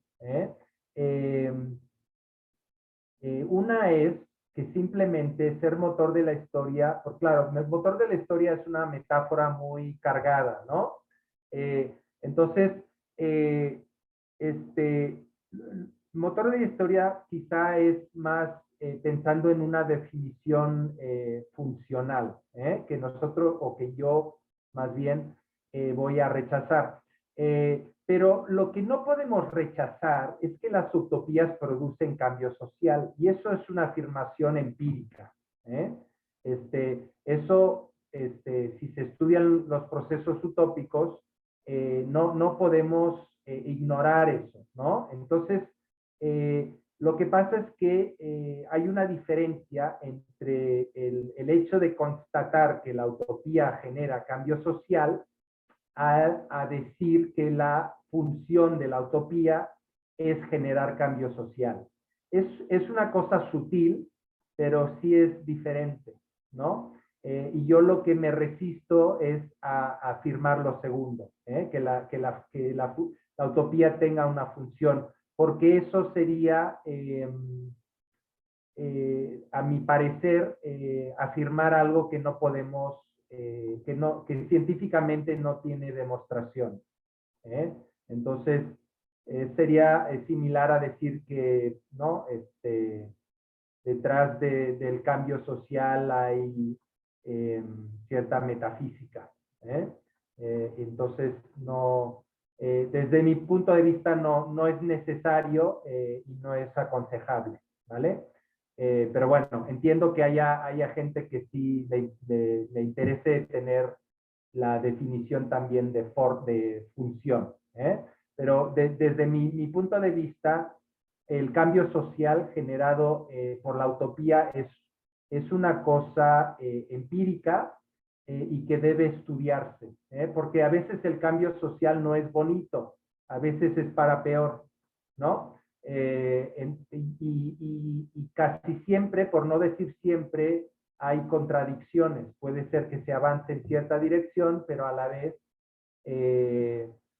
Una es que simplemente ser motor de la historia, pues claro, el motor de la historia es una metáfora muy cargada, ¿no? Entonces, motor de la historia quizá es más pensando en una definición funcional, que nosotros, o que yo más bien voy a rechazar. Pero lo que no podemos rechazar es que las utopías producen cambio social, y eso es una afirmación empírica. Si se estudian los procesos utópicos, no podemos ignorar eso, ¿no? Entonces, lo que pasa es que hay una diferencia entre el hecho de constatar que la utopía genera cambio social a decir que la función de la utopía es generar cambio social. Es una cosa sutil, pero sí es diferente, ¿no? Y yo lo que me resisto es a afirmar lo segundo, que la utopía tenga una función, porque eso sería, a mi parecer, afirmar algo que no podemos, que científicamente no tiene demostración. Entonces, sería similar a decir que, ¿no? Detrás del cambio social hay cierta metafísica. Entonces, no, desde mi punto de vista no es necesario y no es aconsejable, ¿vale? Pero bueno, entiendo que haya gente que sí le interese tener la definición también de función. Pero desde mi punto de vista, el cambio social generado por la utopía es una cosa empírica y que debe estudiarse, porque a veces el cambio social no es bonito, a veces es para peor, ¿no? Y casi siempre, por no decir siempre, hay contradicciones. Puede ser que se avance en cierta dirección, pero a la vez,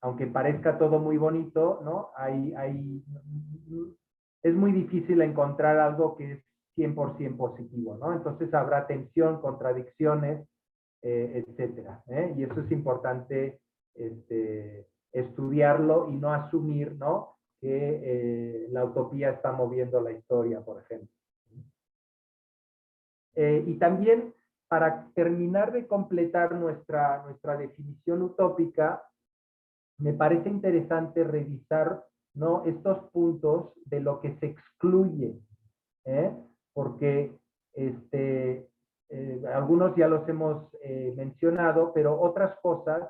aunque parezca todo muy bonito, ¿no? Es muy difícil encontrar algo que es 100% positivo, ¿no? Entonces habrá tensión, contradicciones, etcétera. Y eso es importante estudiarlo y no asumir, ¿no? Que la utopía está moviendo la historia, por ejemplo. Y también, para terminar de completar nuestra definición utópica, me parece interesante revisar, ¿no? Estos puntos de lo que se excluye, porque algunos ya los hemos mencionado, pero otras cosas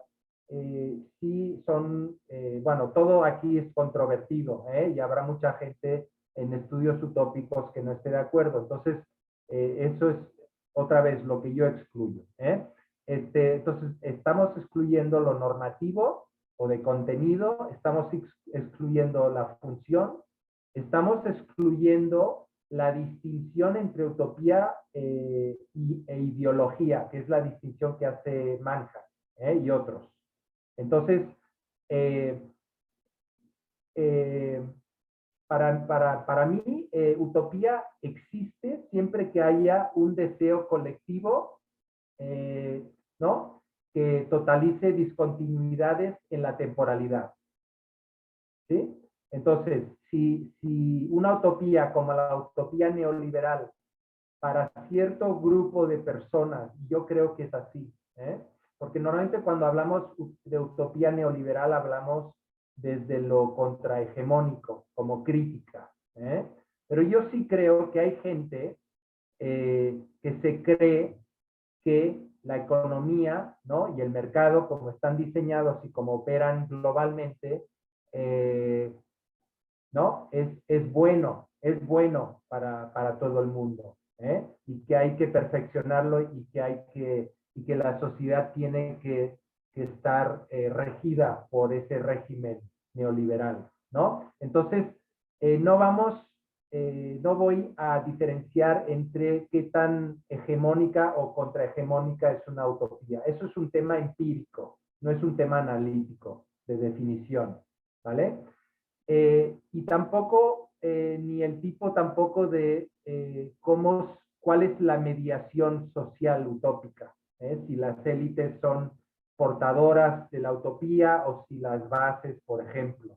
sí son, bueno, todo aquí es controvertido, y habrá mucha gente en estudios utópicos que no esté de acuerdo. Entonces, eso es otra vez lo que yo excluyo. Entonces, estamos excluyendo lo normativo o de contenido, estamos excluyendo la función, estamos excluyendo la distinción entre utopía e ideología, que es la distinción que hace Manhattan y otros. Entonces, para mí, utopía existe siempre que haya un deseo colectivo, ¿no? Que totalice discontinuidades en la temporalidad. ¿Sí? Entonces, si una utopía como la utopía neoliberal para cierto grupo de personas, yo creo que es así, porque normalmente cuando hablamos de utopía neoliberal hablamos desde lo contrahegemónico, como crítica, pero yo sí creo que hay gente que se cree que la economía, ¿no? Y el mercado, como están diseñados y como operan globalmente, ¿no? Es bueno para todo el mundo, ¿eh? Y que hay que perfeccionarlo y que la sociedad tiene que estar regida por ese régimen neoliberal, ¿no? Entonces, no voy a diferenciar entre qué tan hegemónica o contrahegemónica es una utopía. Eso es un tema empírico, no es un tema analítico de definición, ¿vale? Y tampoco, ni el tipo tampoco de cuál es la mediación social utópica, si las élites son portadoras de la utopía o si las bases, por ejemplo.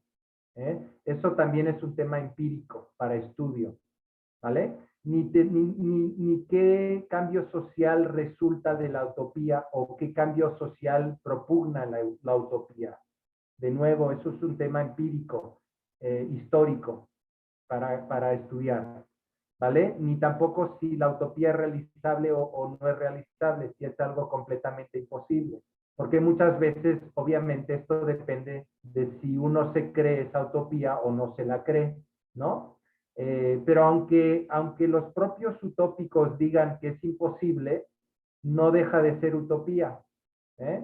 Eso también es un tema empírico para estudio, ¿vale? Ni qué cambio social resulta de la utopía o qué cambio social propugna la utopía. De nuevo, eso es un tema empírico, histórico, para estudiar, ¿vale? Ni tampoco si la utopía es realizable o no es realizable, si es algo completamente imposible. Porque muchas veces, obviamente, esto depende de si uno se cree esa utopía o no se la cree, ¿no? Pero aunque los propios utópicos digan que es imposible, no deja de ser utopía, ¿eh?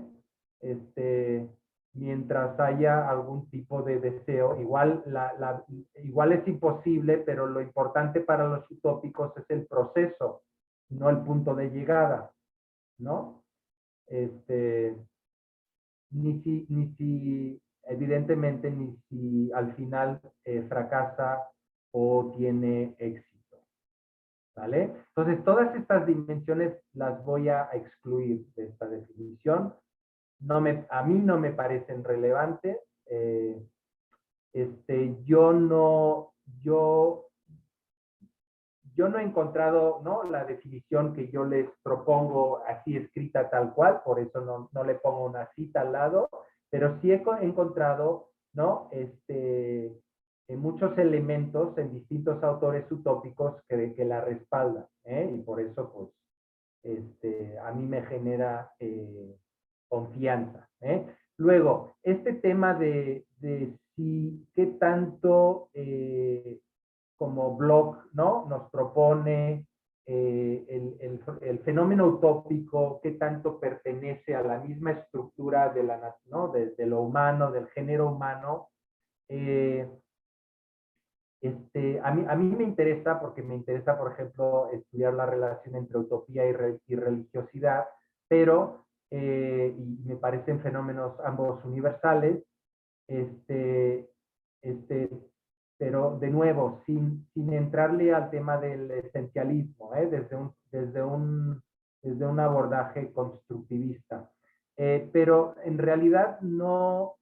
Mientras haya algún tipo de deseo. Igual es imposible, pero lo importante para los utópicos es el proceso, no el punto de llegada, ¿no? Evidentemente, ni si al final fracasa o tiene éxito, ¿vale? Entonces, todas estas dimensiones las voy a excluir de esta definición. A mí no me parecen relevantes. Yo no he encontrado, ¿no?, la definición que yo les propongo así escrita tal cual, por eso no le pongo una cita al lado, pero sí he encontrado, ¿no?, muchos elementos en distintos autores utópicos que la respaldan, y por eso, pues, a mí me genera confianza. Luego, este tema de si qué tanto como Bloch, ¿no?, nos propone el fenómeno utópico, qué tanto pertenece a la misma estructura ¿no?, de lo humano, del género humano. A mí me interesa, porque me interesa, por ejemplo, estudiar la relación entre utopía y religiosidad, pero y me parecen fenómenos ambos universales, pero de nuevo, sin entrarle al tema del esencialismo, desde un abordaje constructivista. Pero en realidad no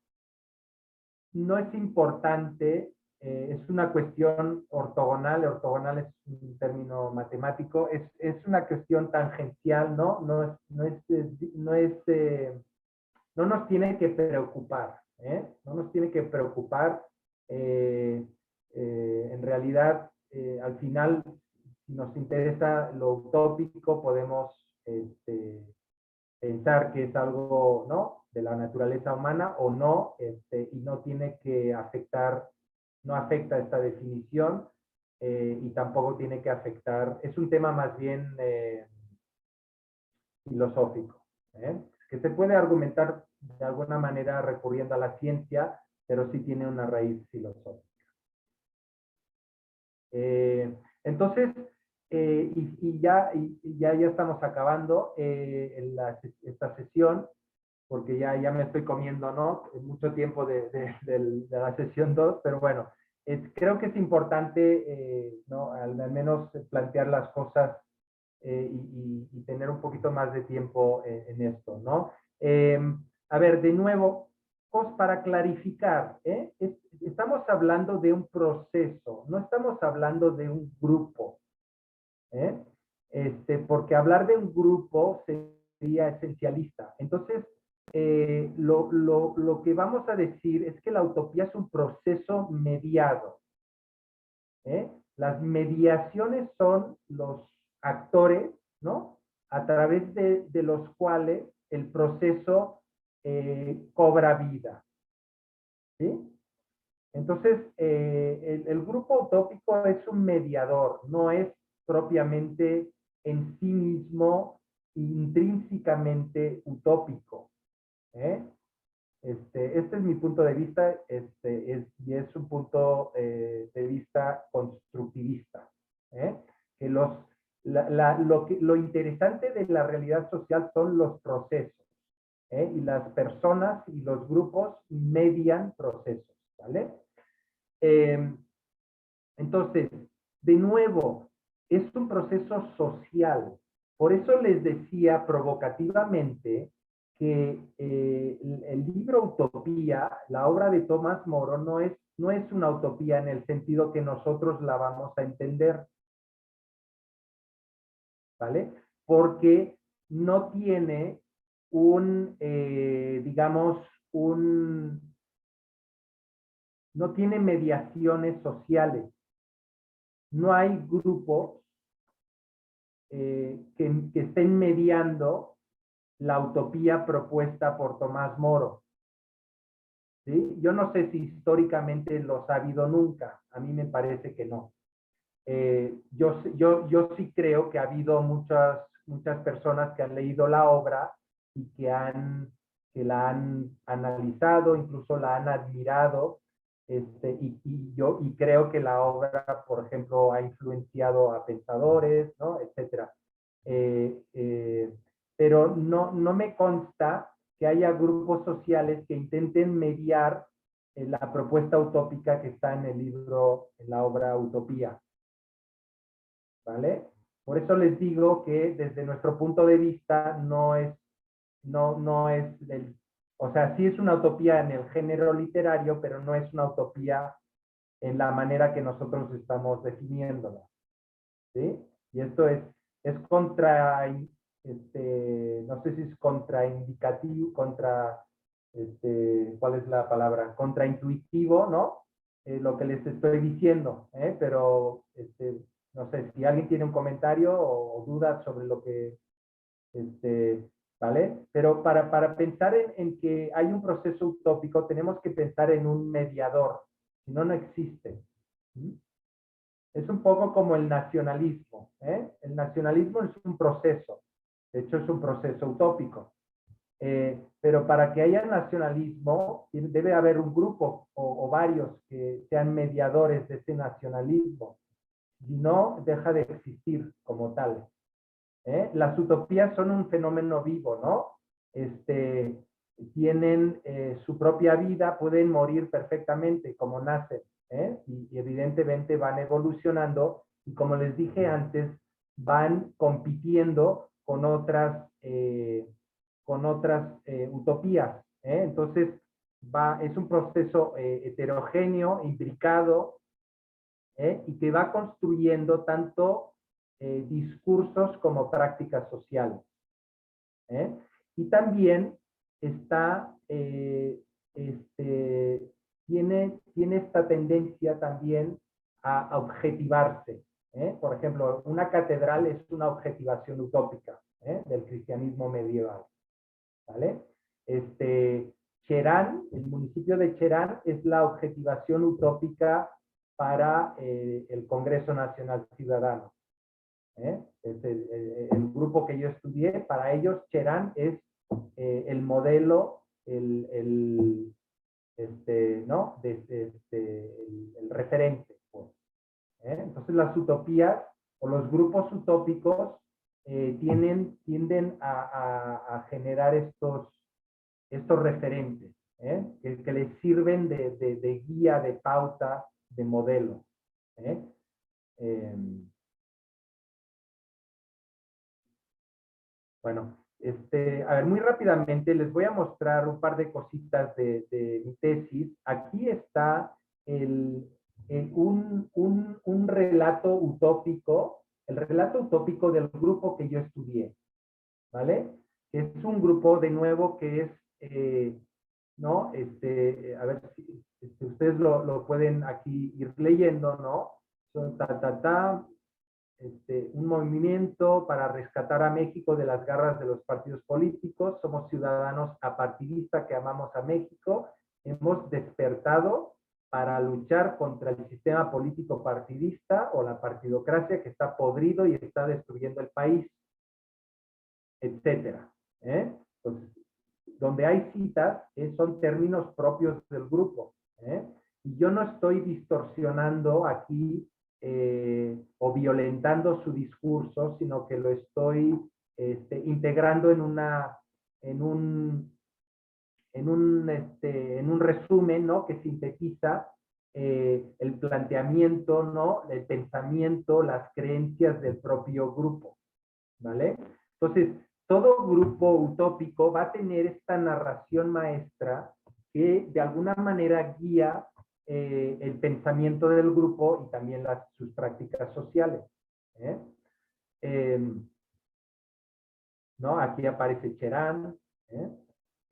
es importante, es una cuestión ortogonal es un término matemático, es una cuestión tangencial, ¿no? No nos tiene que preocupar, no nos tiene que preocupar. En realidad, al final, si nos interesa lo utópico, podemos pensar que es algo, ¿no?, de la naturaleza humana o no, y no tiene que afectar, no afecta esta definición, y tampoco tiene que afectar, es un tema más bien filosófico, que se puede argumentar de alguna manera recurriendo a la ciencia, pero sí tiene una raíz filosófica. Entonces, y ya estamos acabando esta sesión, porque ya me estoy comiendo, ¿no?, mucho tiempo de la sesión 2, pero bueno, creo que es importante, ¿no?, al menos plantear las cosas y tener un poquito más de tiempo en esto, ¿no? A ver, de nuevo, para clarificar, estamos hablando de un proceso, no estamos hablando de un grupo, porque hablar de un grupo sería esencialista. Entonces, lo que vamos a decir es que la utopía es un proceso mediado. Las mediaciones son los actores, ¿no?, a través de los cuales el proceso cobra vida, ¿sí? Entonces, el grupo utópico es un mediador, no es propiamente en sí mismo intrínsecamente utópico. Este es mi punto de vista, y es un punto de vista constructivista. Que lo interesante de la realidad social son los procesos, y las personas y los grupos median procesos, ¿vale? Entonces, de nuevo, es un proceso social. Por eso les decía provocativamente que el libro Utopía, la obra de Tomás Moro, no es una utopía en el sentido que nosotros la vamos a entender, ¿vale? Porque no tiene digamos, no tiene mediaciones sociales. No hay grupos que estén mediando la utopía propuesta por Tomás Moro. ¿Sí? Yo no sé si históricamente los ha habido nunca. A mí me parece que no. Yo sí creo que ha habido muchas personas que han leído la obra y que la han analizado, incluso la han admirado, y creo que la obra, por ejemplo, ha influenciado a pensadores, ¿no? Etcétera. Pero no me consta que haya grupos sociales que intenten mediar la propuesta utópica que está en el libro, en la obra Utopía. ¿Vale? Por eso les digo que desde nuestro punto de vista no es o sea, sí es una utopía en el género literario, pero no es una utopía en la manera que nosotros estamos definiéndola. ¿Sí? Y esto es contra, no sé si es contraindicativo, ¿cuál es la palabra? Contraintuitivo, ¿no? Lo que les estoy diciendo, pero, no sé, si alguien tiene un comentario o dudas sobre lo que, ¿vale? Pero para pensar en que hay un proceso utópico, tenemos que pensar en un mediador, si no, no existe. ¿Sí? Es un poco como el nacionalismo. El nacionalismo es un proceso, de hecho es un proceso utópico. Pero para que haya nacionalismo, debe haber un grupo o varios que sean mediadores de ese nacionalismo. Si no, deja de existir como tal. Las utopías son un fenómeno vivo, ¿no? Tienen su propia vida, pueden morir perfectamente como nacen. Y evidentemente van evolucionando y, como les dije antes, van compitiendo con otras utopías. Entonces, es un proceso heterogéneo, imbricado, y que va construyendo tanto discursos como prácticas sociales. Y también está, tiene esta tendencia también a objetivarse. Por ejemplo, una catedral es una objetivación utópica del cristianismo medieval. ¿Vale? Cherán, el municipio de Cherán, es la objetivación utópica para el Congreso Nacional Ciudadano. El grupo que yo estudié, para ellos Cherán es el modelo, ¿no? El referente. Pues. Entonces las utopías o los grupos utópicos tienden a generar estos referentes, que les sirven de guía, de pauta, de modelo. Bueno, a ver, muy rápidamente les voy a mostrar un par de cositas de mi tesis. Aquí está un relato utópico, el relato utópico del grupo que yo estudié, ¿vale? Es un grupo, de nuevo, que es, ¿no? A ver si ustedes lo pueden aquí ir leyendo, ¿no? Son un movimiento para rescatar a México de las garras de los partidos políticos. Somos ciudadanos apartidistas que amamos a México. Hemos despertado para luchar contra el sistema político partidista o la partidocracia que está podrido y está destruyendo el país, etcétera. Entonces, donde hay citas, son términos propios del grupo. Y yo no estoy distorsionando aquí o violentando su discurso, sino que lo estoy integrando en un resumen, ¿no? Que sintetiza el planteamiento, ¿no? El pensamiento, las creencias del propio grupo, ¿vale? Entonces, todo grupo utópico va a tener esta narración maestra que de alguna manera guía el pensamiento del grupo y también sus prácticas sociales. ¿No? Aquí aparece Cherán,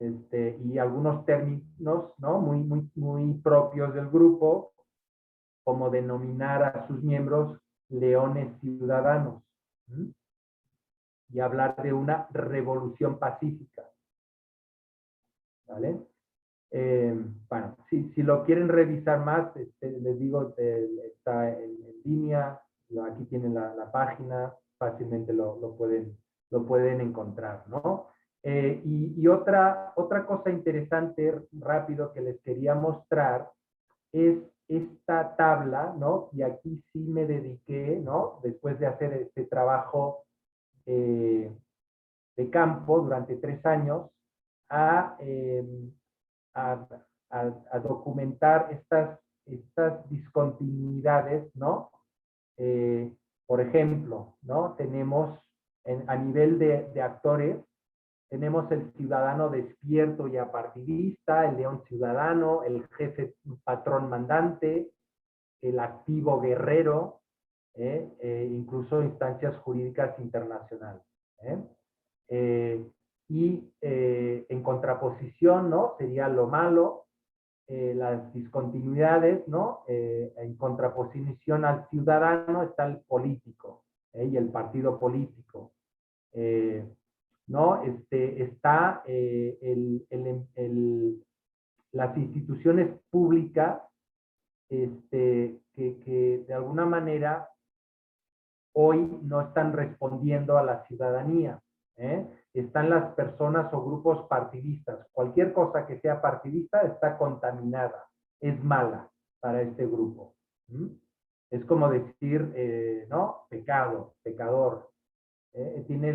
y algunos términos, ¿no? Muy propios del grupo, como denominar a sus miembros leones ciudadanos, y hablar de una revolución pacífica, ¿vale? Bueno, si lo quieren revisar más, les digo, está en línea, aquí tienen la página, fácilmente lo pueden encontrar, ¿no? Y otra cosa interesante, rápido, que les quería mostrar es esta tabla, ¿no? Y aquí sí me dediqué, ¿no? Después de hacer este trabajo de campo durante 3 años, a documentar estas discontinuidades, ¿no? Por ejemplo, ¿no? Tenemos a nivel de actores, tenemos el ciudadano despierto y apartidista, el león ciudadano, el jefe patrón mandante, el activo guerrero, incluso instancias jurídicas internacionales. Y en contraposición, ¿no? Sería lo malo, las discontinuidades, ¿no? En contraposición al ciudadano está el político, y el partido político. ¿No? Está las instituciones públicas que de alguna manera hoy no están respondiendo a la ciudadanía. Están las personas o grupos partidistas. Cualquier cosa que sea partidista está contaminada, es mala para este grupo. Es como decir, ¿no? Pecado, pecador. Tiene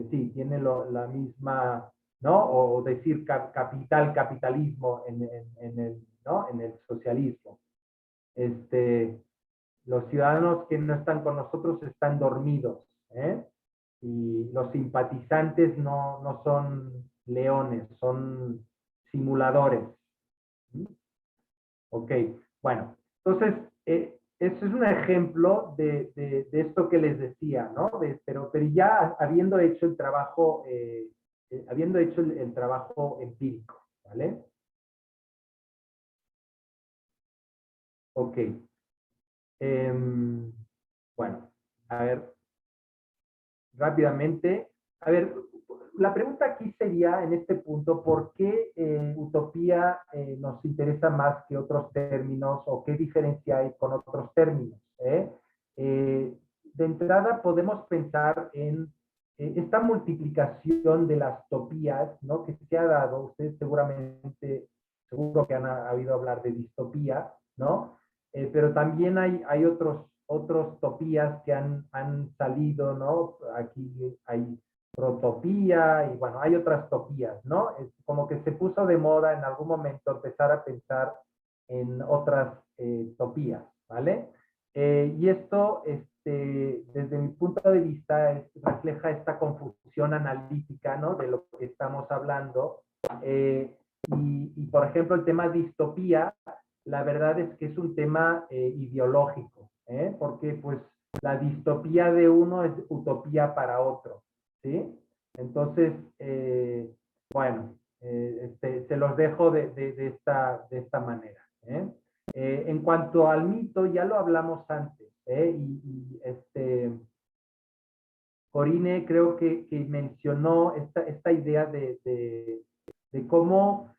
tiene la misma, ¿no? O decir capital, capitalismo ¿no? En el socialismo. Los ciudadanos que no están con nosotros están dormidos, y los simpatizantes no son leones, son simuladores. Ok, bueno, entonces, eso es un ejemplo de esto que les decía, ¿no? Pero ya habiendo hecho el trabajo, el trabajo empírico, ¿vale? Ok. Bueno, a ver, rápidamente. A ver, la pregunta aquí sería, en este punto, ¿por qué utopía nos interesa más que otros términos o qué diferencia hay con otros términos? De entrada, podemos pensar en esta multiplicación de las utopías, ¿no? Que se ha dado. Ustedes seguro que han oído hablar de distopía, ¿no? Pero también hay otros utopías que han salido, ¿no? Aquí hay protopía y bueno, hay otras utopías, ¿no? Es como que se puso de moda en algún momento empezar a pensar en otras utopías, ¿vale? Y esto, desde mi punto de vista, refleja esta confusión analítica, ¿no? De lo que estamos hablando. Y, por ejemplo, el tema distopía, la verdad es que es un tema ideológico, porque pues la distopía de uno es utopía para otro, ¿sí? Entonces, bueno, se los dejo de esta manera. En cuanto al mito, ya lo hablamos antes, Corine creo que mencionó esta idea de cómo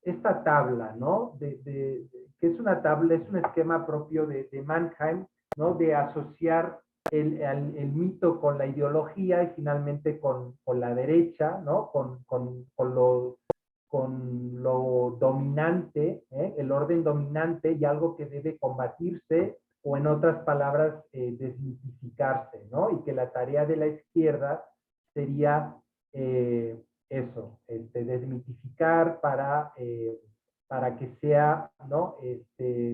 esta tabla, ¿no? Que es una tabla, es un esquema propio de Mannheim, ¿no? De asociar el mito con la ideología y finalmente con la derecha, ¿no? Con lo dominante, el orden dominante y algo que debe combatirse o en otras palabras desmitificarse, ¿no? Y que la tarea de la izquierda sería eso, desmitificar para que sea, ¿no?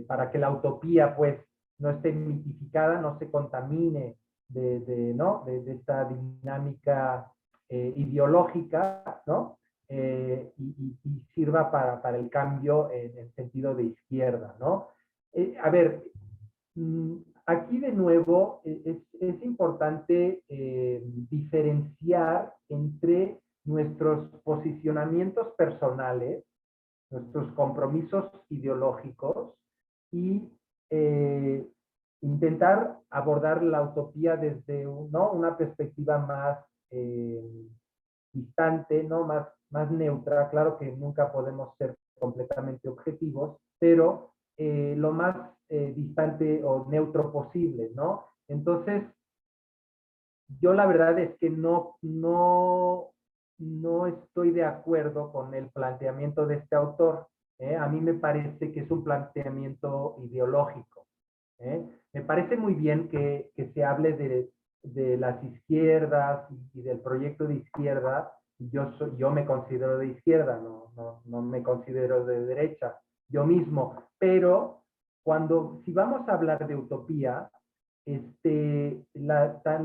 Para que la utopía, pues, no esté mitificada, no se contamine ¿no? de esta dinámica ideológica, ¿no? Y sirva para el cambio en el sentido de izquierda, ¿no? A ver, aquí de nuevo es importante diferenciar entre nuestros posicionamientos personales, nuestros compromisos ideológicos y intentar abordar la utopía desde ¿no? una perspectiva más distante, ¿no? más neutra. Claro que nunca podemos ser completamente objetivos, pero lo más distante o neutro posible, ¿no? Entonces, yo la verdad es que no estoy de acuerdo con el planteamiento de este autor. A mí me parece que es un planteamiento ideológico. Me parece muy bien que se hable de las izquierdas y del proyecto de izquierda. Yo me considero de izquierda, no me considero de derecha, yo mismo. Pero si vamos a hablar de utopía,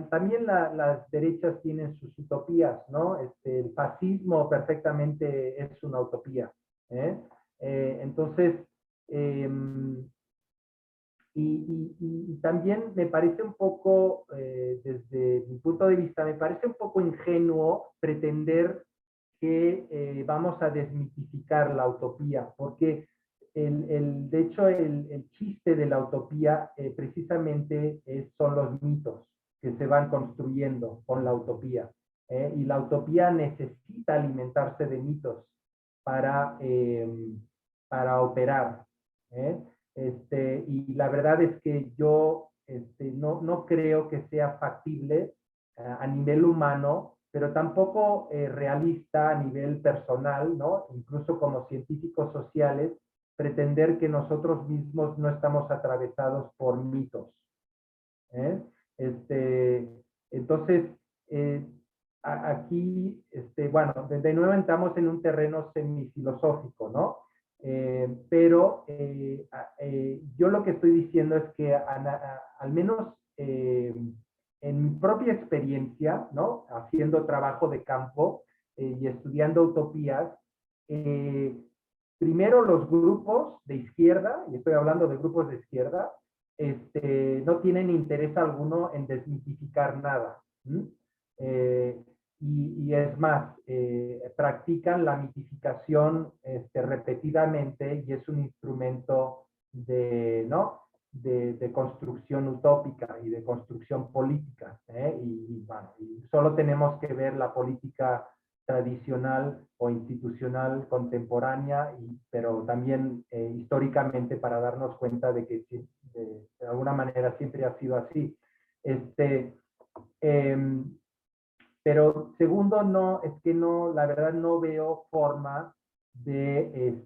también las derechas tienen sus utopías, ¿no? El fascismo perfectamente es una utopía. Entonces, y también me parece un poco, desde mi punto de vista, me parece un poco ingenuo pretender que vamos a desmitificar la utopía, porque de hecho el chiste de la utopía precisamente son los mitos que se van construyendo con la utopía. Y la utopía necesita alimentarse de mitos para operar. ¿eh? Y la verdad es que yo no creo que sea factible a nivel humano, pero tampoco realista a nivel personal, ¿no? Incluso como científicos sociales, pretender que nosotros mismos no estamos atravesados por mitos. ¿eh? Entonces, aquí, bueno, de nuevo entramos en un terreno semifilosófico, ¿no? Pero yo lo que estoy diciendo es que al menos en mi propia experiencia, ¿no? Haciendo trabajo de campo y estudiando utopías, primero los grupos de izquierda, y estoy hablando de grupos de izquierda, no tienen interés alguno en desmitificar nada. Y es más, practican la mitificación repetidamente y es un instrumento ¿no? de construcción utópica y de construcción política. Bueno, y solo tenemos que ver la política tradicional o institucional contemporánea, pero también históricamente para darnos cuenta de que de alguna manera siempre ha sido así. Pero segundo, es que la verdad no veo forma de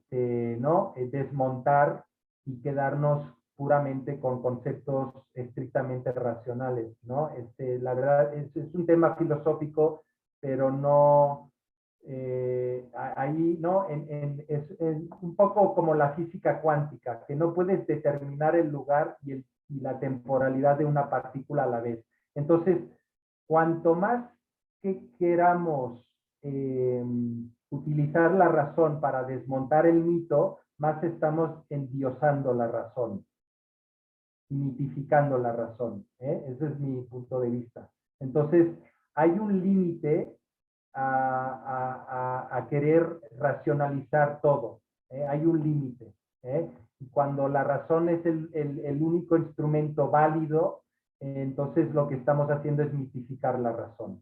¿no? Desmontar y quedarnos puramente con conceptos estrictamente racionales, ¿no? La verdad es un tema filosófico, pero no, ahí, ¿no? Es un poco como la física cuántica, que no puedes determinar el lugar y la temporalidad de una partícula a la vez. Entonces, cuanto más que queramos utilizar la razón para desmontar el mito, más estamos endiosando la razón, mitificando la razón. Ese es mi punto de vista. Entonces, hay un límite a querer racionalizar todo. Hay un límite. Y cuando la razón es el único instrumento válido, entonces lo que estamos haciendo es mitificar la razón.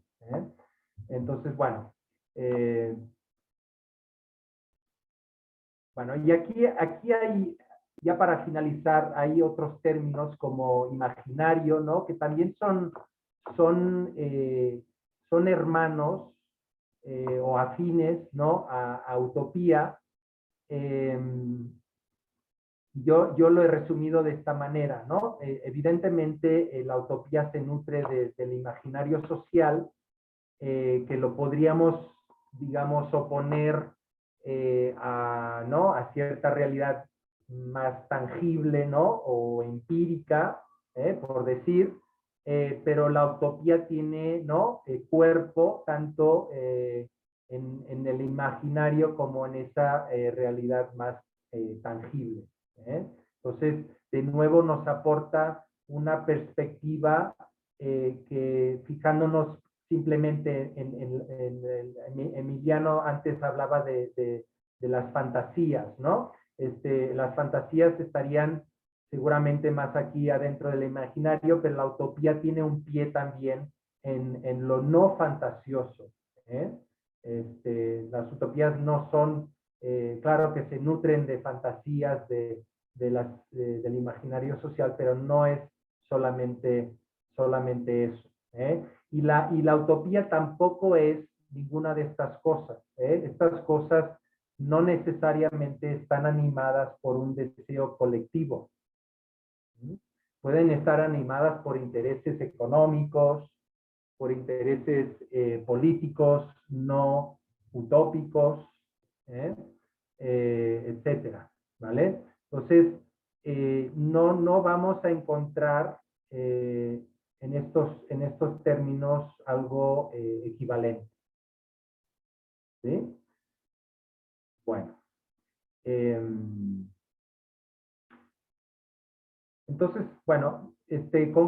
Entonces, bueno, Bueno, y aquí hay, ya para finalizar, hay otros términos como imaginario, ¿no? Que también son hermanos o afines, ¿no? A utopía. Yo lo he resumido de esta manera, ¿no? Evidentemente, la utopía se nutre del imaginario social, que lo podríamos, digamos, oponer ¿no? A cierta realidad más tangible, ¿no? O empírica, por decir, pero la utopía tiene, ¿no? Cuerpo tanto en el imaginario como en esa realidad más tangible. Entonces, de nuevo nos aporta una perspectiva que fijándonos simplemente Emiliano antes hablaba de las fantasías, ¿no? Las fantasías estarían seguramente más aquí adentro del imaginario, pero la utopía tiene un pie también en lo no fantasioso. Las utopías no son, claro que se nutren de fantasías del imaginario social, pero no es solamente eso. Y la utopía tampoco es ninguna de estas cosas. Estas cosas no necesariamente están animadas por un deseo colectivo. Pueden estar animadas por intereses económicos, por intereses políticos no utópicos, etcétera, ¿vale? Entonces, no vamos a encontrar en estos términos algo equivalente. ¿Sí? Bueno. Entonces, bueno,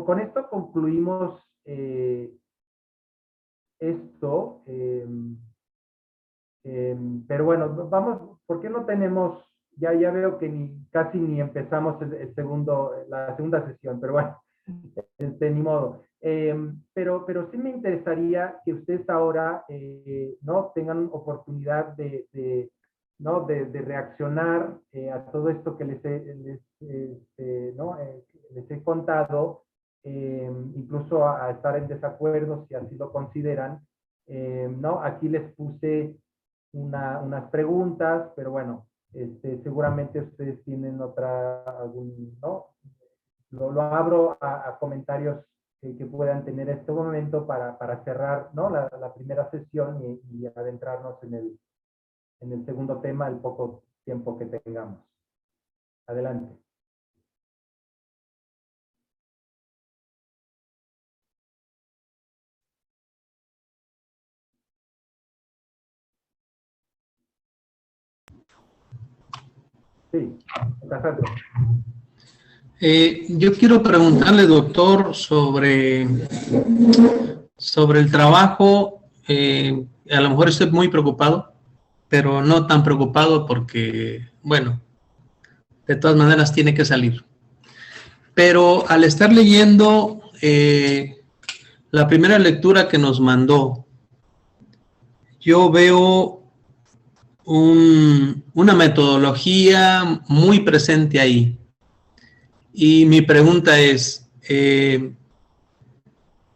con esto concluimos esto. Pero bueno, vamos, ¿por qué no tenemos, ya veo que casi ni empezamos la segunda sesión, pero bueno, ni modo. Pero sí me interesaría que ustedes ahora, ¿no? Tengan oportunidad ¿no? de reaccionar a todo esto que les he contado, incluso a estar en desacuerdo si así lo consideran. ¿No? Aquí les puse unas preguntas, pero bueno, seguramente ustedes tienen ¿no? Lo abro a comentarios que puedan tener en este momento para cerrar, ¿no? la primera sesión y adentrarnos en el segundo tema, el poco tiempo que tengamos. Adelante. Sí, Casato. Yo quiero preguntarle, doctor, sobre el trabajo. A lo mejor estoy muy preocupado, pero no tan preocupado porque, bueno, de todas maneras tiene que salir. Pero al estar leyendo la primera lectura que nos mandó, yo veo una metodología muy presente ahí. Y mi pregunta es,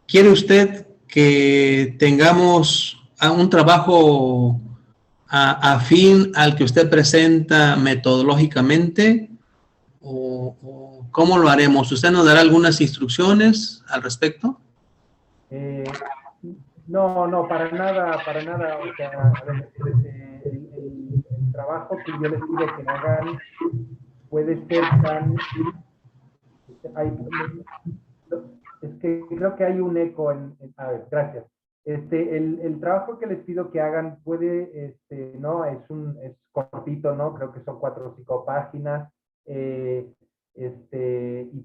¿quiere usted que tengamos un trabajo afín al que usted presenta metodológicamente? ¿O cómo lo haremos? ¿Usted nos dará algunas instrucciones al respecto? No, para nada. O sea, a ver, el trabajo que yo les pido que hagan puede ser tan... es que creo que hay un eco a ver, gracias. El trabajo que les pido que hagan puede, ¿no? Es cortito, ¿no? Creo que son 4 o 5 páginas. Y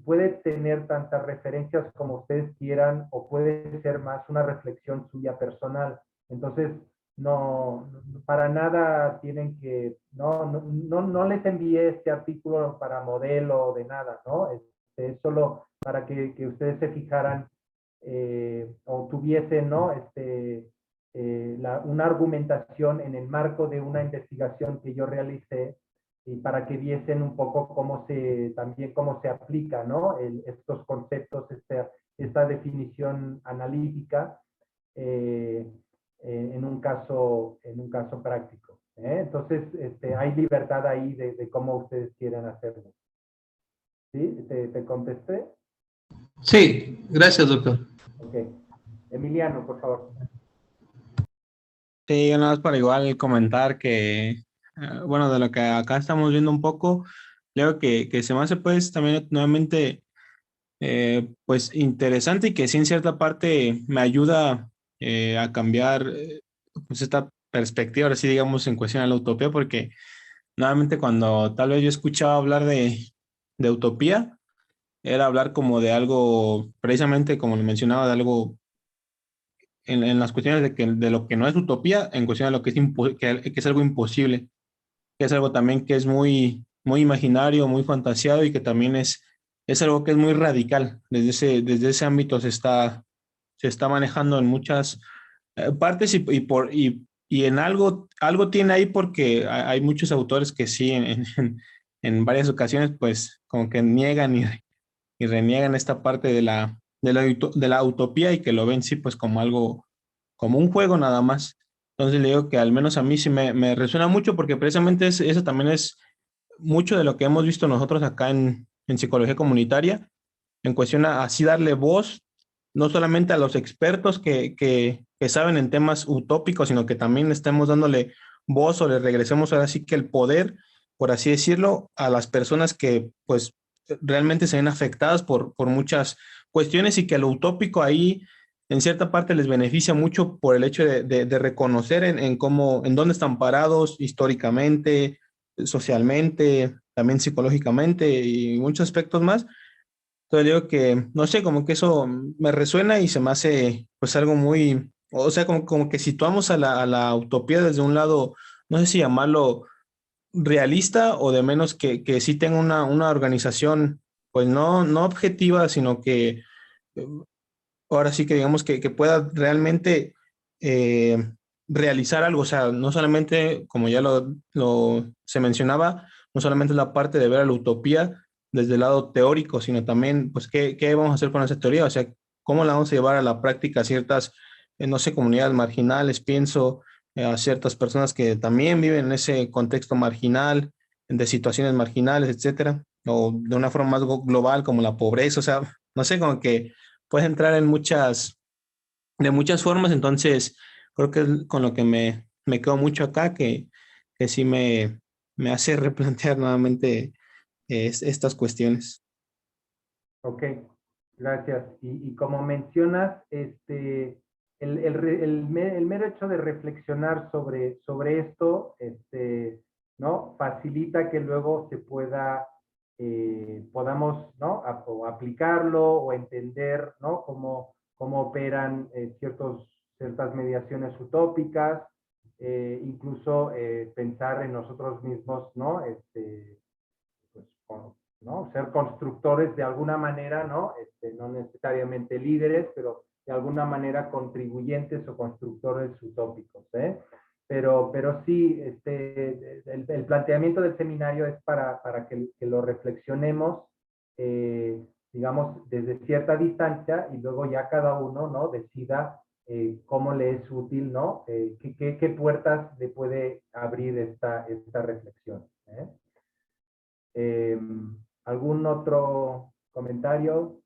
puede tener tantas referencias como ustedes quieran, o puede ser más una reflexión suya personal. Entonces, no, para nada tienen que, no les envié este artículo para modelo de nada, ¿no? Es solo para que ustedes se fijaran o tuviesen, ¿no? Una argumentación en el marco de una investigación que yo realicé y para que viesen un poco también cómo se aplica, ¿no? Estos conceptos, esta definición analítica en un caso práctico. Entonces, hay libertad ahí de cómo ustedes quieren hacerlo. ¿Sí? ¿Te contesté? Sí, gracias, doctor. Ok. Emiliano, por favor. Sí, nada más para igual comentar que, bueno, de lo que acá estamos viendo un poco, creo que se me hace pues también nuevamente pues interesante y que sí en cierta parte me ayuda a cambiar pues esta perspectiva, ahora sí digamos en cuestión de la utopía, porque nuevamente cuando tal vez yo escuchaba hablar de utopía, era hablar como de algo, precisamente como lo mencionaba, de algo en las cuestiones de lo que no es utopía, en cuestión de lo que que es algo imposible, que es algo también que es muy imaginario, muy fantaseado y que también es algo que es muy radical. Desde ese ámbito se está manejando en muchas partes y en algo tiene ahí porque hay muchos autores que sí, en varias ocasiones, pues como que niegan y reniegan esta parte de la utopía y que lo ven sí pues como algo, como un juego nada más. Entonces le digo que al menos a mí sí me resuena mucho porque precisamente eso también es mucho de lo que hemos visto nosotros acá en psicología comunitaria, en cuestión a así darle voz, no solamente a los expertos que saben en temas utópicos, sino que también estemos dándole voz o le regresemos ahora sí que el poder, por así decirlo, a las personas que pues realmente se ven afectadas por muchas cuestiones y que lo utópico ahí en cierta parte les beneficia mucho por el hecho de reconocer en cómo, en dónde están parados históricamente, socialmente, también psicológicamente y muchos aspectos más. Entonces digo que, no sé, como que eso me resuena y se me hace pues algo muy, o sea, como que situamos a la utopía desde un lado, no sé si llamarlo realista o de menos que sí tenga una organización, pues no objetiva, sino que ahora sí que digamos que pueda realmente eh, realizar algo, o sea, no solamente, como ya se mencionaba, no solamente la parte de ver a la utopía desde el lado teórico, sino también, pues, ¿qué vamos a hacer con esa teoría? O sea, ¿cómo la vamos a llevar a la práctica a ciertas, no sé, comunidades marginales, pienso, a ciertas personas que también viven en ese contexto marginal, de situaciones marginales, etcétera, o de una forma más global como la pobreza, o sea, no sé, como que puede entrar de muchas formas, entonces creo que es con lo que me quedo mucho acá, que sí me hace replantear nuevamente estas cuestiones. Ok, gracias. Y como mencionas, el mero hecho de reflexionar sobre esto, ¿no? Facilita que luego podamos, ¿no? O aplicarlo o entender, ¿no? Cómo operan ciertas mediaciones utópicas, incluso pensar en nosotros mismos, ¿no? Pues, ¿no? Ser constructores de alguna manera, ¿no? No necesariamente líderes, pero de alguna manera contribuyentes o constructores utópicos, ¿eh? Pero sí, el planteamiento del seminario es para que lo reflexionemos, digamos, desde cierta distancia y luego ya cada uno, ¿no? Decida cómo le es útil, ¿no? ¿Qué puertas le puede abrir esta reflexión? ¿Algún otro comentario?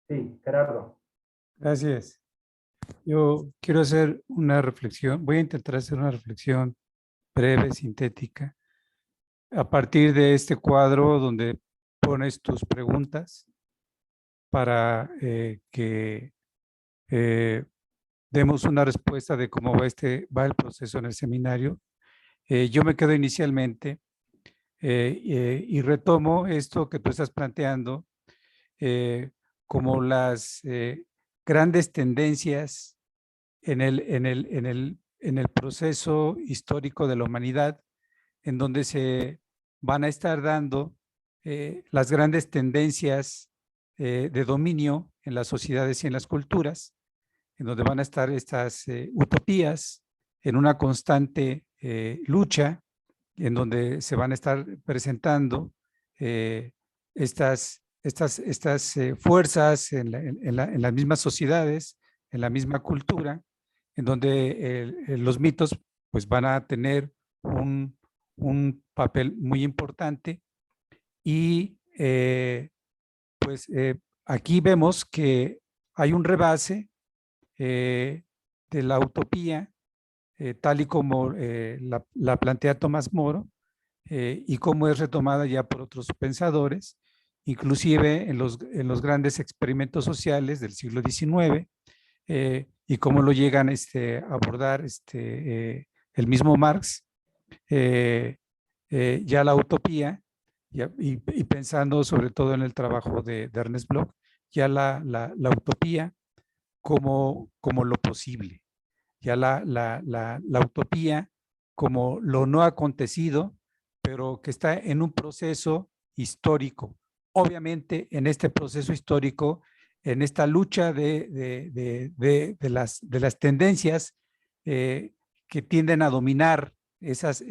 Sí, Gerardo. Gracias. Yo quiero hacer una reflexión, voy a intentar hacer una reflexión breve, sintética, a partir de este cuadro donde pones tus preguntas para que demos una respuesta de cómo va el proceso en el seminario. Yo me quedo inicialmente y retomo esto que tú estás planteando como las grandes tendencias en el proceso histórico de la humanidad, en donde se van a estar dando las grandes tendencias de dominio en las sociedades y en las culturas, en donde van a estar estas utopías en una constante lucha en donde se van a estar presentando estas fuerzas en las mismas sociedades, en la misma cultura, en donde los mitos pues van a tener un papel muy importante y aquí vemos que hay un rebase de la utopía tal y como la plantea Tomás Moro y cómo es retomada ya por otros pensadores, inclusive en los grandes experimentos sociales del siglo XIX, y cómo lo llegan a abordar el mismo Marx, ya la utopía, y pensando sobre todo en el trabajo de Ernest Bloch, ya la utopía como lo posible, ya la utopía como lo no acontecido, pero que está en un proceso histórico. Obviamente, en este proceso histórico, en esta lucha de las tendencias que tienden a dominar esas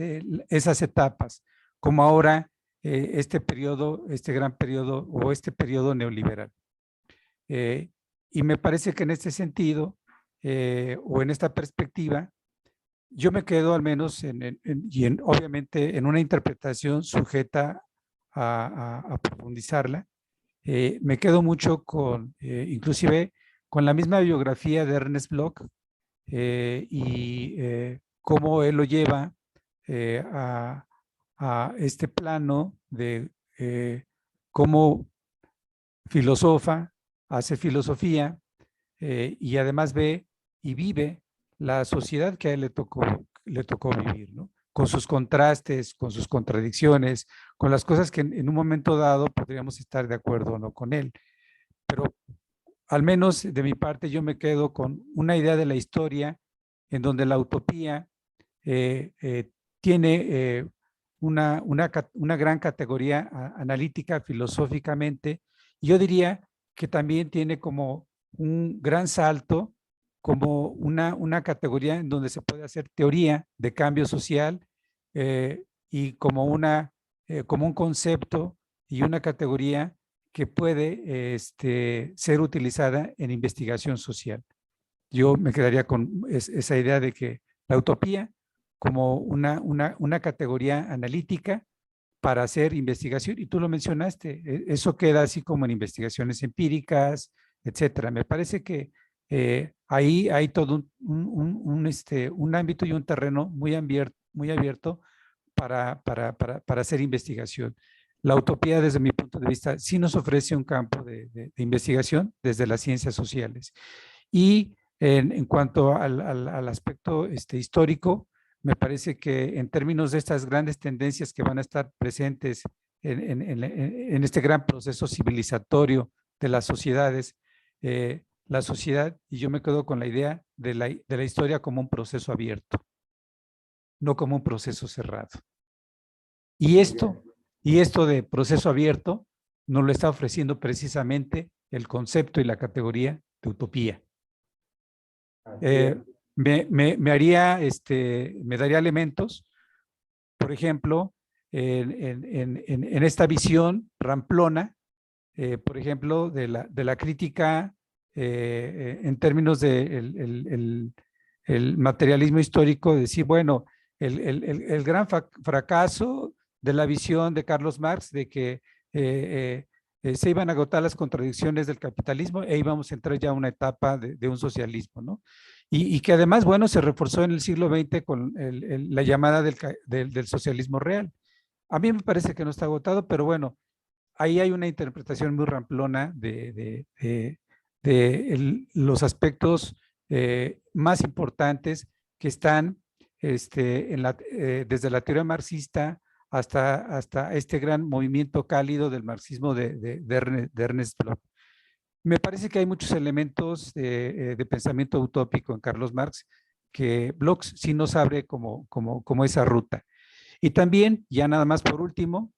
etapas, como ahora este gran periodo o este periodo neoliberal. Y me parece que en este sentido, o en esta perspectiva, yo me quedo al menos obviamente en una interpretación sujeta a profundizarla. Me quedo mucho inclusive con la misma biografía de Ernest Bloch y cómo él lo lleva a este plano de cómo filosofa, hace filosofía y además ve y vive la sociedad que a él le tocó vivir, ¿no? Con sus contrastes, con sus contradicciones, con las cosas que en un momento dado podríamos estar de acuerdo o no con él. Pero al menos de mi parte yo me quedo con una idea de la historia en donde la utopía tiene una gran categoría analítica filosóficamente. Y yo diría que también tiene como un gran salto, como una categoría en donde se puede hacer teoría de cambio social y como un concepto y una categoría que puede ser utilizada en investigación social. Yo me quedaría con esa idea de que la utopía como una categoría analítica para hacer investigación, y tú lo mencionaste, eso queda así como en investigaciones empíricas, etcétera. Me parece que ahí hay todo un ámbito y un terreno muy abierto para hacer investigación. La utopía, desde mi punto de vista, sí nos ofrece un campo de investigación desde las ciencias sociales. Y en cuanto al aspecto histórico, me parece que en términos de estas grandes tendencias que van a estar presentes en este gran proceso civilizatorio de las sociedades, la sociedad, y yo me quedo con la idea de la historia como un proceso abierto, no como un proceso cerrado. Y esto de proceso abierto nos lo está ofreciendo precisamente el concepto y la categoría de utopía. Me daría elementos, por ejemplo, en esta visión ramplona, por ejemplo, de la crítica en términos del el materialismo histórico, decir, bueno, el gran fracaso de la visión de Carlos Marx de que se iban a agotar las contradicciones del capitalismo e íbamos a entrar ya a una etapa de un socialismo, ¿no? Y que además, bueno, se reforzó en el siglo XX con la llamada del socialismo real. A mí me parece que no está agotado, pero bueno, ahí hay una interpretación muy ramplona de los aspectos más importantes que están desde la teoría marxista hasta este gran movimiento cálido del marxismo de Ernest Bloch. Me parece que hay muchos elementos de pensamiento utópico en Carlos Marx que Bloch sí nos abre como esa ruta. Y también, ya nada más por último,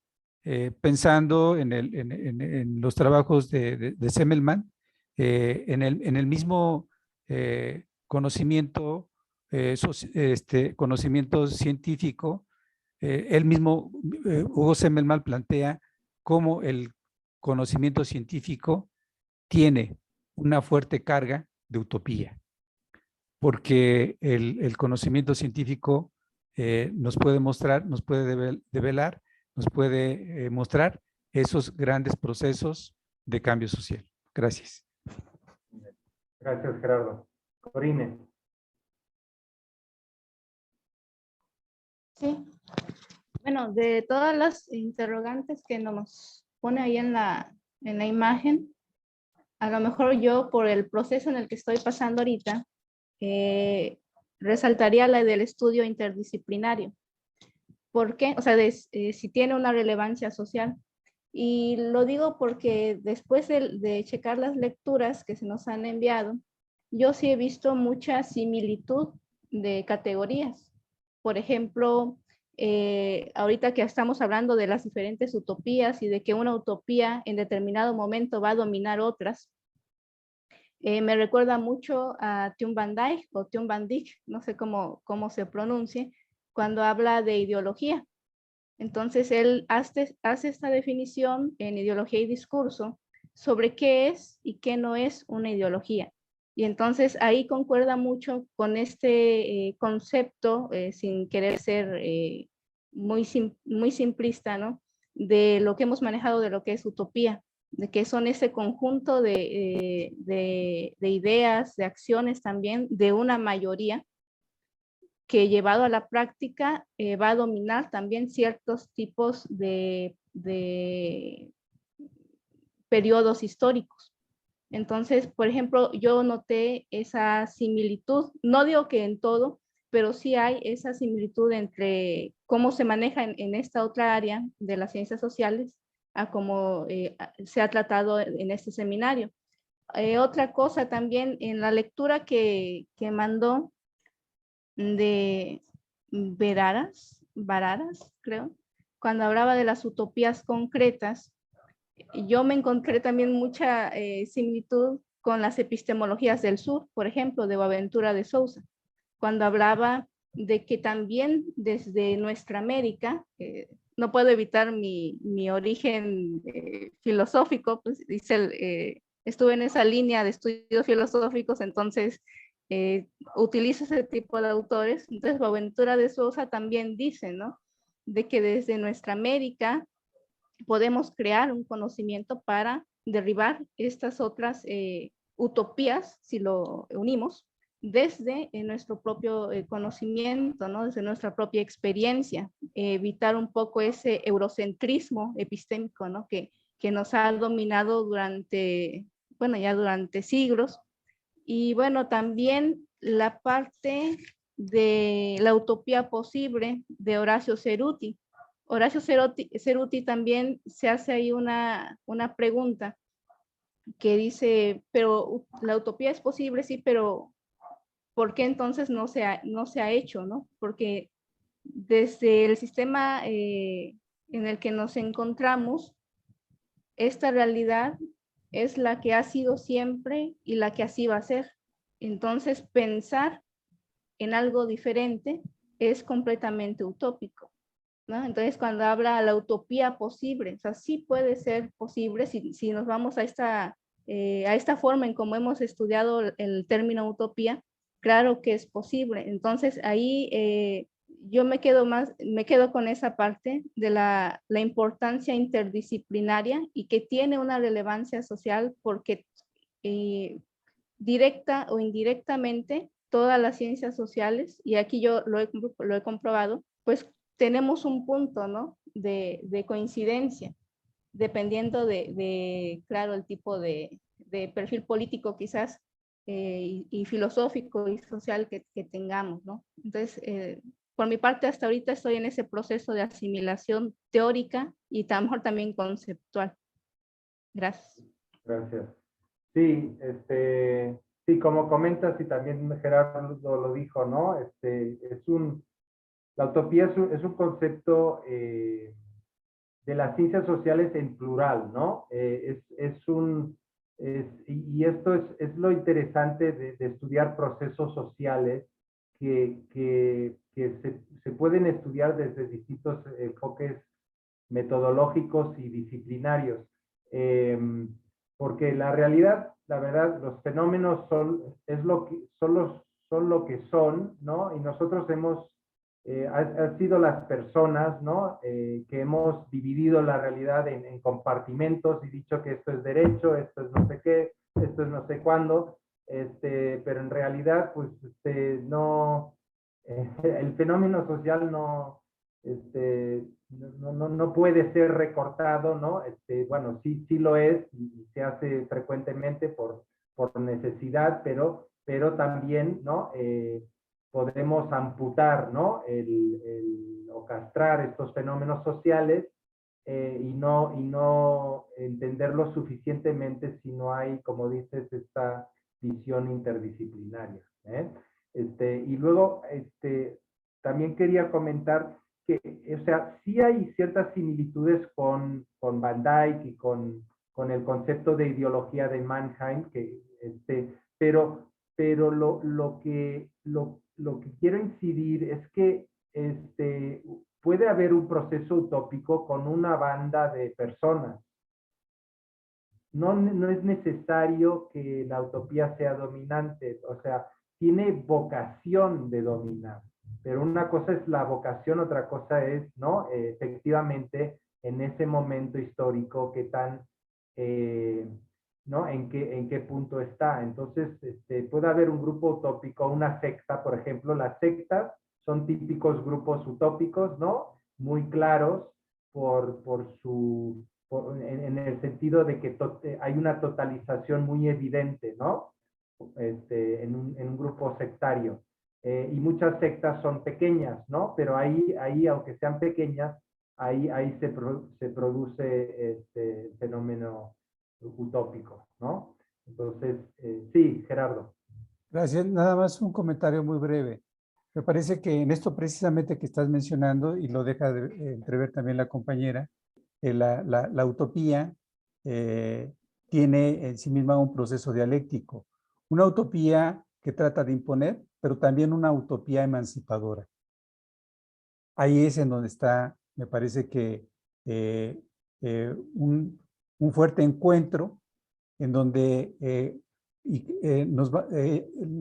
pensando en los trabajos de Semmelmann, en el mismo conocimiento científico Él mismo, Hugo Semmelmann, plantea cómo el conocimiento científico tiene una fuerte carga de utopía, porque el conocimiento científico nos puede mostrar, nos puede develar, nos puede mostrar esos grandes procesos de cambio social. Gracias. Gracias, Gerardo. Corine. Sí. Bueno, de todas las interrogantes que nos pone ahí en la imagen, a lo mejor yo, por el proceso en el que estoy pasando ahorita, resaltaría la del estudio interdisciplinario. ¿Por qué? O sea, si tiene una relevancia social. Y lo digo porque después de checar las lecturas que se nos han enviado, yo sí he visto mucha similitud de categorías. Por ejemplo, ahorita que estamos hablando de las diferentes utopías y de que una utopía en determinado momento va a dominar otras, me recuerda mucho a Thun van Dijk o Thun van Dijk, no sé cómo se pronuncie, cuando habla de ideología. Entonces, él hace esta definición en Ideología y Discurso sobre qué es y qué no es una ideología. Y entonces ahí concuerda mucho con este concepto, sin querer ser muy simplista, ¿no? De lo que hemos manejado de lo que es utopía, de que son ese conjunto de ideas, de acciones también, de una mayoría, que llevado a la práctica va a dominar también ciertos tipos de periodos históricos. Entonces, por ejemplo, yo noté esa similitud, no digo que en todo, pero sí hay esa similitud entre cómo se maneja en esta otra área de las ciencias sociales a cómo se ha tratado en este seminario. Otra cosa también, en la lectura que mandó de Bararas, creo, cuando hablaba de las utopías concretas, yo me encontré también mucha similitud con las epistemologías del sur, por ejemplo, de Boaventura de Sousa, cuando hablaba de que también desde nuestra América, no puedo evitar mi origen filosófico, pues dice, estuve en esa línea de estudios filosóficos, entonces utilizo ese tipo de autores. Entonces Boaventura de Sousa también dice, ¿no?, de que desde nuestra América podemos crear un conocimiento para derribar estas otras utopías, si lo unimos, desde nuestro propio conocimiento, ¿no?, desde nuestra propia experiencia, evitar un poco ese eurocentrismo epistémico, ¿no?, que nos ha dominado durante, bueno, ya durante siglos. Y bueno, también la parte de la utopía posible de Horacio Ceruti. Horacio Ceruti también se hace ahí una pregunta que dice, pero la utopía es posible, sí, pero ¿por qué entonces no se ha hecho, no? Porque desde el sistema en el que nos encontramos, esta realidad es la que ha sido siempre y la que así va a ser. Entonces, pensar en algo diferente es completamente utópico, ¿no? Entonces, cuando habla de la utopía posible, o sea, sí puede ser posible si nos vamos a esta forma en cómo hemos estudiado el término utopía, claro que es posible. Entonces, ahí yo me quedo con esa parte de la importancia interdisciplinaria y que tiene una relevancia social porque directa o indirectamente todas las ciencias sociales, y aquí yo lo he comprobado, pues tenemos un punto, ¿no?, de coincidencia, dependiendo claro, el tipo de perfil político quizás y filosófico y social que tengamos, ¿no? Entonces, por mi parte, hasta ahorita estoy en ese proceso de asimilación teórica y a lo mejor también conceptual. Gracias. Gracias. Sí, sí, como comentas y también Gerardo lo dijo, ¿no? La utopía es un concepto de las ciencias sociales en plural, ¿no? Y esto es lo interesante de estudiar procesos sociales, se pueden estudiar desde distintos enfoques metodológicos y disciplinarios. Porque la realidad, la verdad, los fenómenos son lo que son, ¿no? Y nosotros hemos, han sido las personas, ¿no? Que hemos dividido la realidad en compartimentos y dicho que esto es derecho, esto es no sé qué, esto es no sé cuándo, pero en realidad, pues, no, el fenómeno social no, no puede ser recortado, ¿no? Bueno, sí lo es y se hace frecuentemente por necesidad, pero también, ¿no? Podemos amputar, ¿no? O castrar estos fenómenos sociales y no entenderlos suficientemente si no hay, como dices, esta visión interdisciplinaria. Y luego, también quería comentar que, o sea, sí hay ciertas similitudes con Van Dyck y con el concepto de ideología de Mannheim, pero lo que quiero incidir es que puede haber un proceso utópico con una banda de personas. No es necesario que la utopía sea dominante, o sea, tiene vocación de dominar, pero una cosa es la vocación, otra cosa es, ¿no? Efectivamente, en ese momento histórico, qué tan, ¿no? En qué punto está. Entonces, puede haber un grupo utópico, una secta, por ejemplo, las sectas son típicos grupos utópicos, ¿no? Muy claros por su en el sentido de que hay una totalización muy evidente, ¿no? En un grupo sectario. Y muchas sectas son pequeñas, ¿no? Pero ahí aunque sean pequeñas, ahí se produce este fenómeno utópico, ¿no? Entonces, sí, Gerardo. Gracias. Nada más un comentario muy breve. Me parece que en esto precisamente que estás mencionando, y lo deja entrever también la compañera, la utopía tiene en sí misma un proceso dialéctico. Una utopía que trata de imponer, pero también una utopía emancipadora. Ahí es en donde está, me parece que un fuerte encuentro en donde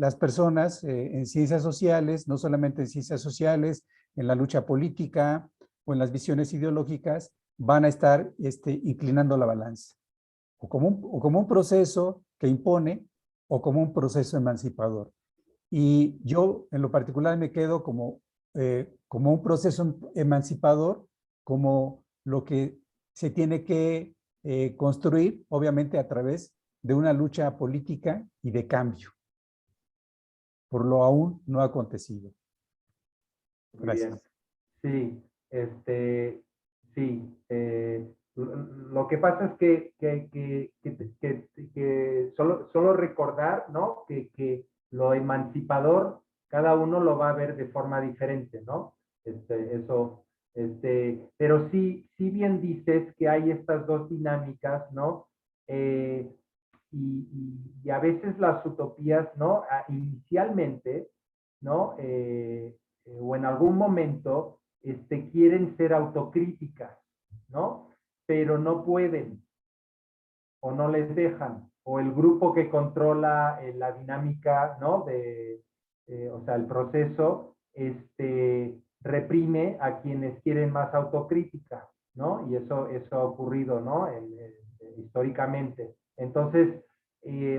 las personas en ciencias sociales, no solamente en ciencias sociales, en la lucha política o en las visiones ideológicas, van a estar inclinando la balanza, o como un proceso que impone o como un proceso emancipador. Y yo en lo particular me quedo como un proceso emancipador, como lo que se tiene que construir, obviamente a través de una lucha política y de cambio, por lo aún no acontecido. Gracias. Sí, sí. Lo que pasa es que solo recordar, ¿no? Que lo emancipador, cada uno lo va a ver de forma diferente, ¿no? Pero sí bien dices que hay estas dos dinámicas, ¿no? Y a veces las utopías, ¿no? Inicialmente, ¿no? O en algún momento, quieren ser autocríticas, ¿no? Pero no pueden, o no les dejan, o el grupo que controla la dinámica, ¿no? O sea, el proceso, reprime a quienes quieren más autocrítica, ¿no? Y eso ha ocurrido, ¿no? Históricamente. Entonces, y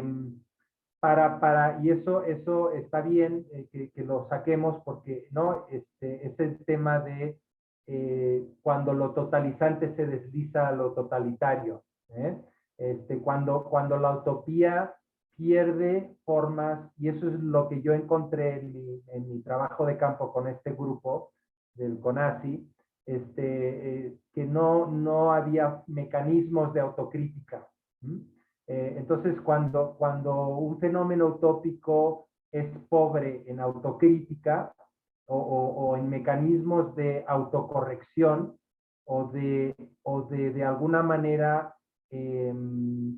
eso está bien que lo saquemos porque, ¿no? Es el tema de cuando lo totalizante se desliza a lo totalitario, ¿eh? Cuando la utopía pierde formas, y eso es lo que yo encontré en mi trabajo de campo con este grupo del CONACYT, que no había mecanismos de autocrítica. Entonces, cuando un fenómeno utópico es pobre en autocrítica o en mecanismos de autocorrección o de alguna manera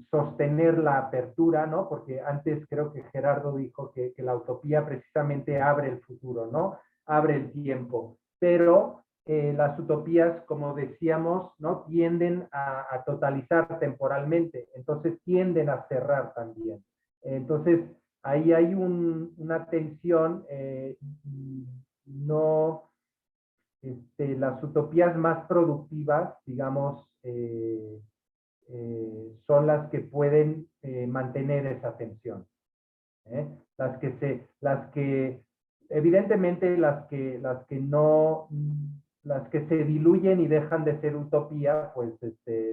sostener la apertura, ¿no? Porque antes creo que Gerardo dijo que la utopía precisamente abre el futuro, ¿no? Abre el tiempo, pero las utopías, como decíamos, ¿no? Tienden a totalizar temporalmente, entonces tienden a cerrar también. Entonces, ahí hay una tensión, no, las utopías más productivas, digamos, son las que pueden mantener esa tensión. Evidentemente las que se diluyen y dejan de ser utopía, pues,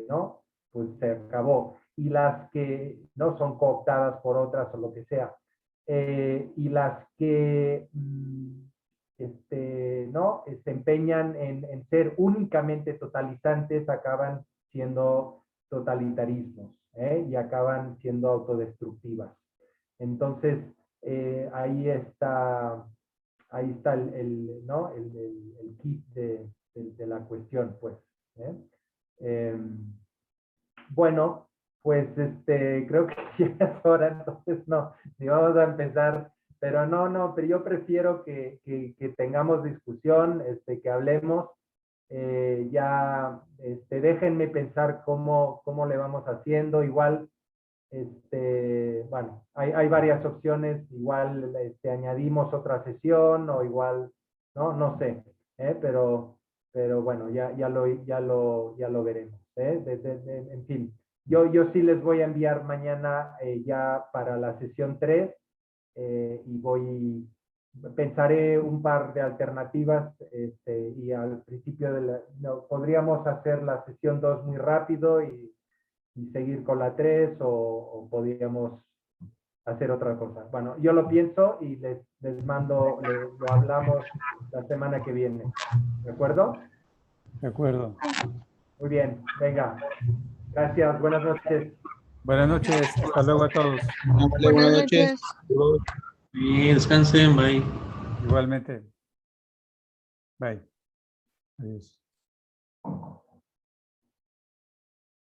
¿no? Pues se acabó. Y las que no son cooptadas por otras o lo que sea. Y las que ¿no? Se empeñan en ser únicamente totalizantes, acaban siendo totalitarismos, y acaban siendo autodestructivas. Entonces, ahí está ¿no? el kit de la cuestión, pues. Bueno, pues creo que ya es hora, entonces no, ni vamos a empezar, pero pero yo prefiero que tengamos discusión, que hablemos. Ya déjenme pensar cómo le vamos haciendo. Igual, bueno, hay varias opciones. Igual añadimos otra sesión o igual, no sé, pero bueno, ya lo veremos. En fin, yo sí les voy a enviar mañana ya para la sesión 3 y pensaré un par de alternativas, y al principio podríamos hacer la sesión 2 muy rápido y seguir con la 3 o podríamos hacer otra cosa. Bueno, yo lo pienso y les mando, lo hablamos la semana que viene. ¿De acuerdo? De acuerdo. Muy bien, venga. Gracias, buenas noches. Buenas noches, hasta luego a todos. Buenas noches. Y descansen, bye. Igualmente. Bye. Adiós.